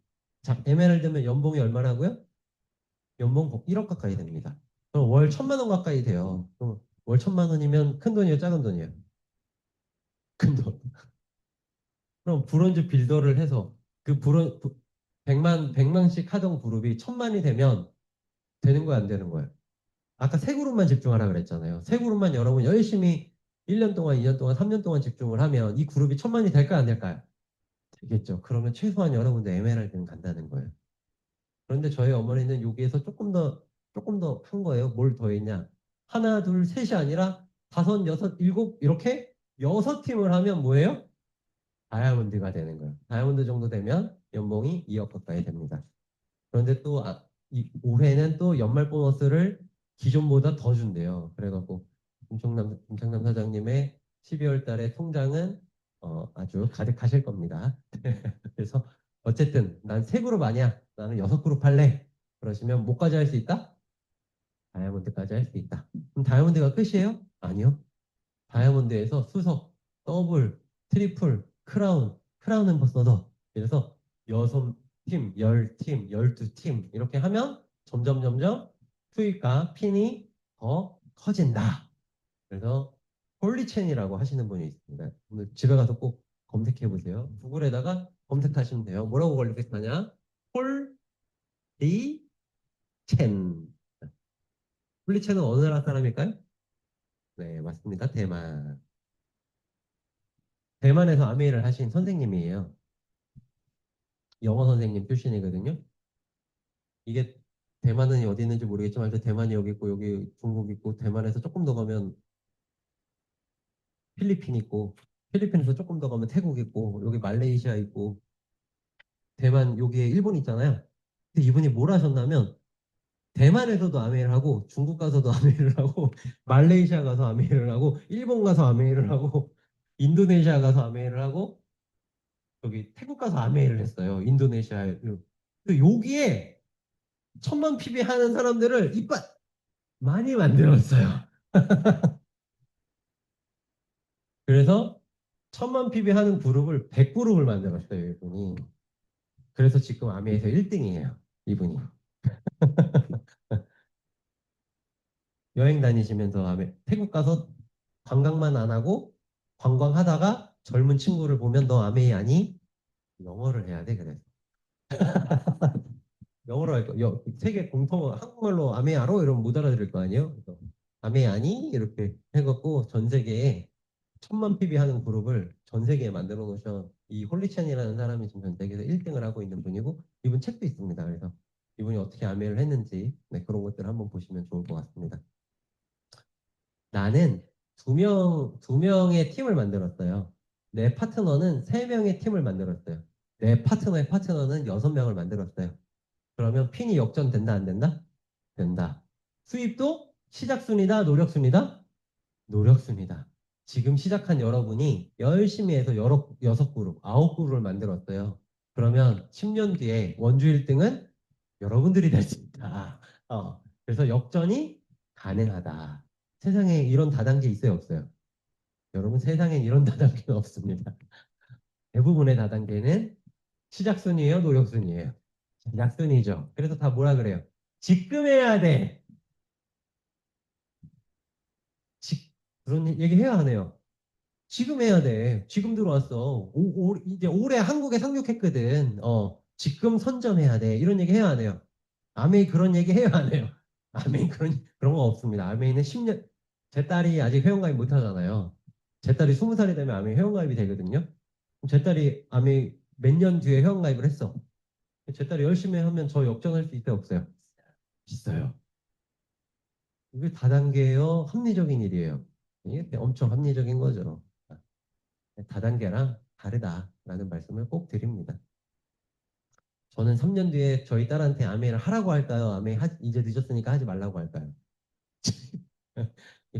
S2: 자, 에메랄드면 연봉이 얼마라고요? 연봉 1억 가까이 됩니다. 그럼 월 1,000만 원 가까이 돼요. 그럼 월 1,000만 원이면 큰 돈이에요, 작은 돈이에요? 큰 돈. 그럼 브론즈 빌더를 해서 그 100만씩 하던 그룹이 1,000만이 되면 되는 거야, 안 되는 거야? 아까 세 그룹만 집중하라 그랬잖아요. 세 그룹만 여러분 열심히 1년 동안, 2년 동안, 3년 동안 집중을 하면 이 그룹이 1,000만이 될까요, 안 될까요? 되겠죠. 그러면 최소한 여러분들 에메랄드는 간다는 거예요. 그런데 저희 어머니는 여기에서 조금 더 한 거예요. 뭘 더했냐? 하나, 둘, 셋이 아니라 다섯, 여섯, 일곱 이렇게 6팀을 하면 뭐예요? 다이아몬드가 되는 거예요. 다이아몬드 정도 되면 연봉이 2억 가까이 됩니다. 그런데 또 올해는 또 연말 보너스를 기존보다 더 준대요. 그래갖고 김창남 사장님의 12월 달에 통장은 아주 가득하실 겁니다. 그래서 어쨌든 난 세 그룹 아니야. 나는 6그룹 할래. 그러시면 뭐까지 할 수 있다? 다이아몬드까지 할 수 있다. 그럼 다이아몬드가 끝이에요? 아니요. 다이아몬드에서 수석, 더블, 트리플, 크라운 앰버서더. 그래서 6팀, 10팀, 12팀 이렇게 하면 점점 수익과 핀이 더 커진다. 그래서 홀리첸이라고 하시는 분이 있습니다. 오늘 집에 가서 꼭 검색해 보세요. 구글에다가 검색하시면 돼요. 뭐라고 검색하냐? 홀리첸. 홀리첸은 어느 나라 사람일까요? 네, 맞습니다. 대만. 대만에서 아메이를 하신 선생님이에요. 영어 선생님 출신이거든요. 이게 대만은 어디 있는지 모르겠지만 대만이 여기 있고 여기 중국 있고 대만에서 조금 더 가면 필리핀 있고 필리핀에서 조금 더 가면 태국 있고 여기 말레이시아 있고 대만 여기에 일본 있잖아요. 근데 이분이 뭘 하셨냐면 대만에서도 아메이를 하고 중국 가서도 아메이를 하고 말레이시아 가서 아메이를 하고 일본 가서 아메이를 하고 인도네시아 가서 아메이를 하고 여기 태국 가서 아메이를 했어요. 인도네시아에. 그 여기에 1,000만 PB 하는 사람들을 이빨 많이 만들었어요. 그래서 1,000만 PB 하는 그룹을 100그룹을 만들었어요, 이분이. 그래서 지금 아메에서 1등이에요, 이분이. 여행 다니시면서 태국 가서 관광만 안 하고 관광하다가 젊은 친구를 보면 너 아메이 아니? 영어를 해야 돼, 그래서. 영어로 할 거, 세계 공통 한국말로 아메이 알아? 이러면 못 알아들을 거 아니에요? 그래서 아메이 아니? 이렇게 해갖고 전 세계에 1,000만 PB 하는 그룹을 전 세계에 만들어 놓으셔. 이 홀리찬이라는 사람이 지금 전 세계에서 1등을 하고 있는 분이고 이분 책도 있습니다. 그래서 이분이 어떻게 아메이를 했는지 네, 그런 것들을 한번 보시면 좋을 것 같습니다. 나는 두 명의 팀을 만들었어요. 내 파트너는 3명의 팀을 만들었어요. 내 파트너의 파트너는 6명을 만들었어요. 그러면 핀이 역전된다, 안 된다? 된다. 수입도 시작순이다, 노력순이다? 노력순이다. 지금 시작한 여러분이 열심히 해서 6그룹, 9그룹을 만들었어요. 그러면 10년 뒤에 원주 1등은 여러분들이 될 수 있다. 그래서 역전이 가능하다. 세상에 이런 다단계 있어요, 없어요? 여러분 세상엔 이런 다단계는 없습니다. 대부분의 다단계는 시작순이에요, 노력순이에요. 시작순이죠. 그래서 다 뭐라 그래요? 지금 해야 돼. 그런 얘기 해야 하네요. 지금 해야 돼. 지금 들어왔어. 이제 올해 한국에 상륙했거든. 지금 선점해야 돼. 이런 얘기 해야 하네요. 아메이 그런 얘기 해야 하네요. 아메이 그런 거 없습니다. 아메이는 10년, 제 딸이 아직 회원가입 못 하잖아요. 제 딸이 20살이 되면 아메이 회원가입이 되거든요. 제 딸이 아메이 몇 년 뒤에 회원가입을 했어. 제 딸이 열심히 하면 저 역전할 수 있어요, 없어요? 있어요. 이게 다단계예요, 합리적인 일이에요. 이게 엄청 합리적인 거죠. 다단계랑 다르다라는 말씀을 꼭 드립니다. 저는 3년 뒤에 저희 딸한테 아메이를 하라고 할까요? 이제 늦었으니까 하지 말라고 할까요?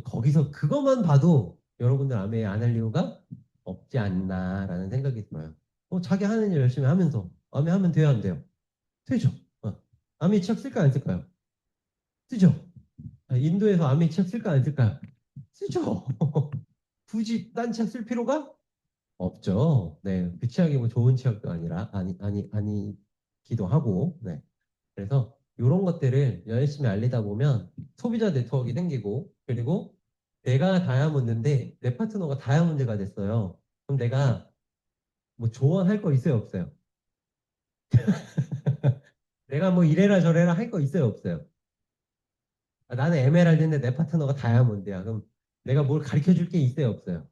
S2: 거기서 그것만 봐도 여러분들 아메이 안 할 이유가 없지 않나라는 생각이 들어요. 자기 하는 일 열심히 하면서 아메이 하면 돼요, 안 돼요? 되죠. 아메이 책 쓸까요, 안 쓸까요? 쓰죠. 인도에서 아메이 책 쓸까요, 안 쓸까요? 쓰죠. 굳이 딴 책 쓸 필요가 없죠. 네, 그 치약이 뭐 좋은 치약도 아니라 아니기도 하고, 네. 그래서 이런 것들을 열심히 알리다 보면 소비자 네트워크가 생기고, 그리고 내가 다이아몬드인데 내 파트너가 다이아몬드가 됐어요. 그럼 내가 뭐 조언할 거 있어요, 없어요? 내가 뭐 이래라 저래라 할 거 있어요, 없어요? 나는 에메랄드인데 내 파트너가 다이아몬드야. 그럼 내가 뭘 가르쳐 줄 게 있어요, 없어요?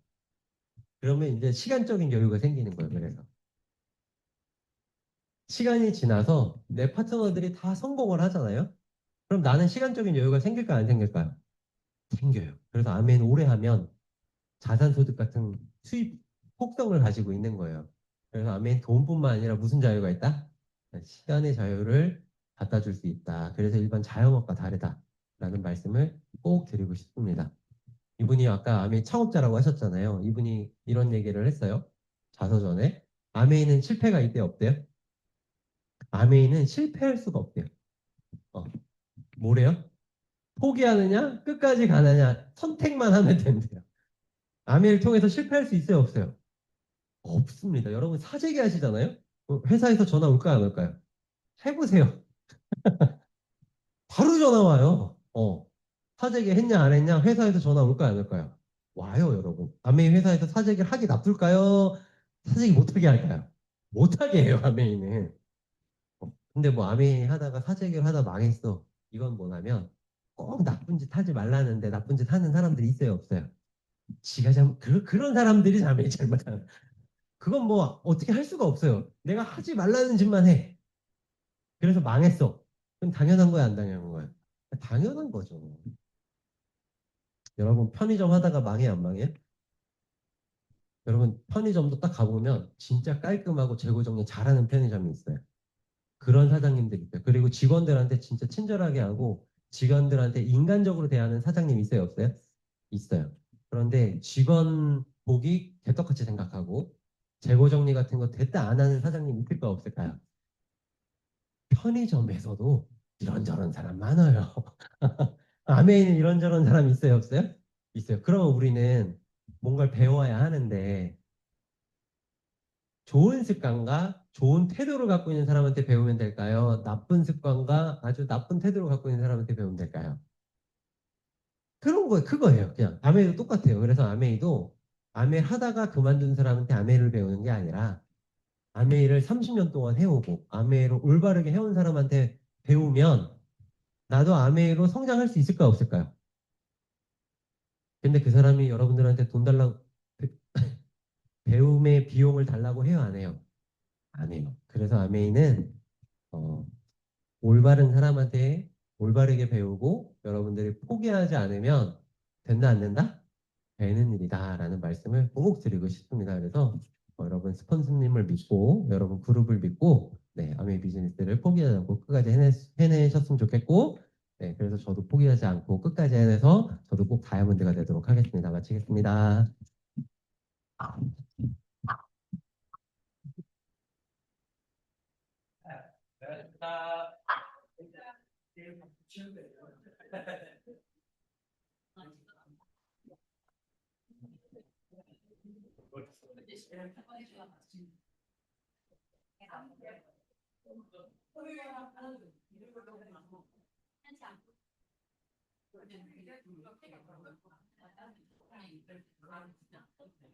S2: 그러면 이제 시간적인 여유가 생기는 거예요, 그래서. 시간이 지나서 내 파트너들이 다 성공을 하잖아요. 그럼 나는 시간적인 여유가 생길까요, 안 생길까요? 생겨요. 그래서 아멘 오래 하면 자산소득 같은 수입 폭성을 가지고 있는 거예요. 그래서 아멘 돈뿐만 아니라 무슨 자유가 있다? 시간의 자유를 갖다 줄 수 있다. 그래서 일반 자영업과 다르다라는 말씀을 꼭 드리고 싶습니다. 이분이 아까 아멘 창업자라고 하셨잖아요. 이분이 이런 얘기를 했어요. 자서전에 아멘은 실패가 있대요, 없대요? 아멘은 실패할 수가 없대요. 어, 뭐래요? 포기하느냐, 끝까지 가느냐, 선택만 하면 된대요. 아메를 통해서 실패할 수 있어요, 없어요? 없습니다. 여러분 사재기 하시잖아요? 회사에서 전화 올까요, 안 올까요? 해보세요. 바로 전화 와요. 사재기 했냐, 안 했냐, 회사에서 전화 올까요, 안 올까요? 와요, 여러분. 아메이 회사에서 사재기를 하게 놔둘까요? 사재기 못하게 할까요? 못하게 해요, 아메이는. 근데 뭐 아메이 하다가 사재기를 하다 망했어. 이건 뭐냐면 꼭 나쁜 짓 하지 말라는데 나쁜 짓 하는 사람들이 있어요, 없어요? 지가 그런 사람들이 자매 잘못하는. 그건 뭐 어떻게 할 수가 없어요. 내가 하지 말라는 짓만 해. 그래서 망했어. 그럼 당연한 거야, 안 당연한 거야? 당연한 거죠. 여러분 편의점 하다가 망해, 안 망해? 여러분 편의점도 딱 가보면 진짜 깔끔하고 재고 정리 잘하는 편의점이 있어요. 그런 사장님들이 있어요. 그리고 직원들한테 진짜 친절하게 하고 직원들한테 인간적으로 대하는 사장님 있어요, 없어요? 있어요. 그런데 직원 보기 개떡같이 생각하고 재고 정리 같은 거 됐다 안 하는 사장님 있을까 없을까요? 편의점에서도 이런저런 사람 많아요. 아메이는 이런저런 사람 있어요, 없어요? 있어요. 그러면 우리는 뭔가를 배워야 하는데 좋은 습관과 좋은 태도를 갖고 있는 사람한테 배우면 될까요? 나쁜 습관과 아주 나쁜 태도를 갖고 있는 사람한테 배우면 될까요? 그런 거, 그거예요. 그냥 아메이도 똑같아요. 그래서 아메이도 아메이 하다가 그만둔 사람한테 아메이를 배우는 게 아니라 아메이를 30년 동안 해오고 아메이로 올바르게 해온 사람한테 배우면 나도 아메이로 성장할 수 있을까 없을까요? 근데 그 사람이 여러분들한테 돈 달라고 배움의 비용을 달라고 해요, 안 해요? 안 해요. 그래서 아메이는 어, 올바른 사람한테 올바르게 배우고 여러분들이 포기하지 않으면 된다 안 된다? 되는 일이다라는 말씀을 꼭 드리고 싶습니다. 그래서 여러분 스폰서님을 믿고 여러분 그룹을 믿고 네, 아메이 비즈니스를 포기하지 않고 끝까지 해내셨으면 좋겠고 네, 그래서 저도 포기하지 않고 끝까지 해내서 저도 꼭 다이아몬드가 되도록 하겠습니다. 마치겠습니다.
S1: 한참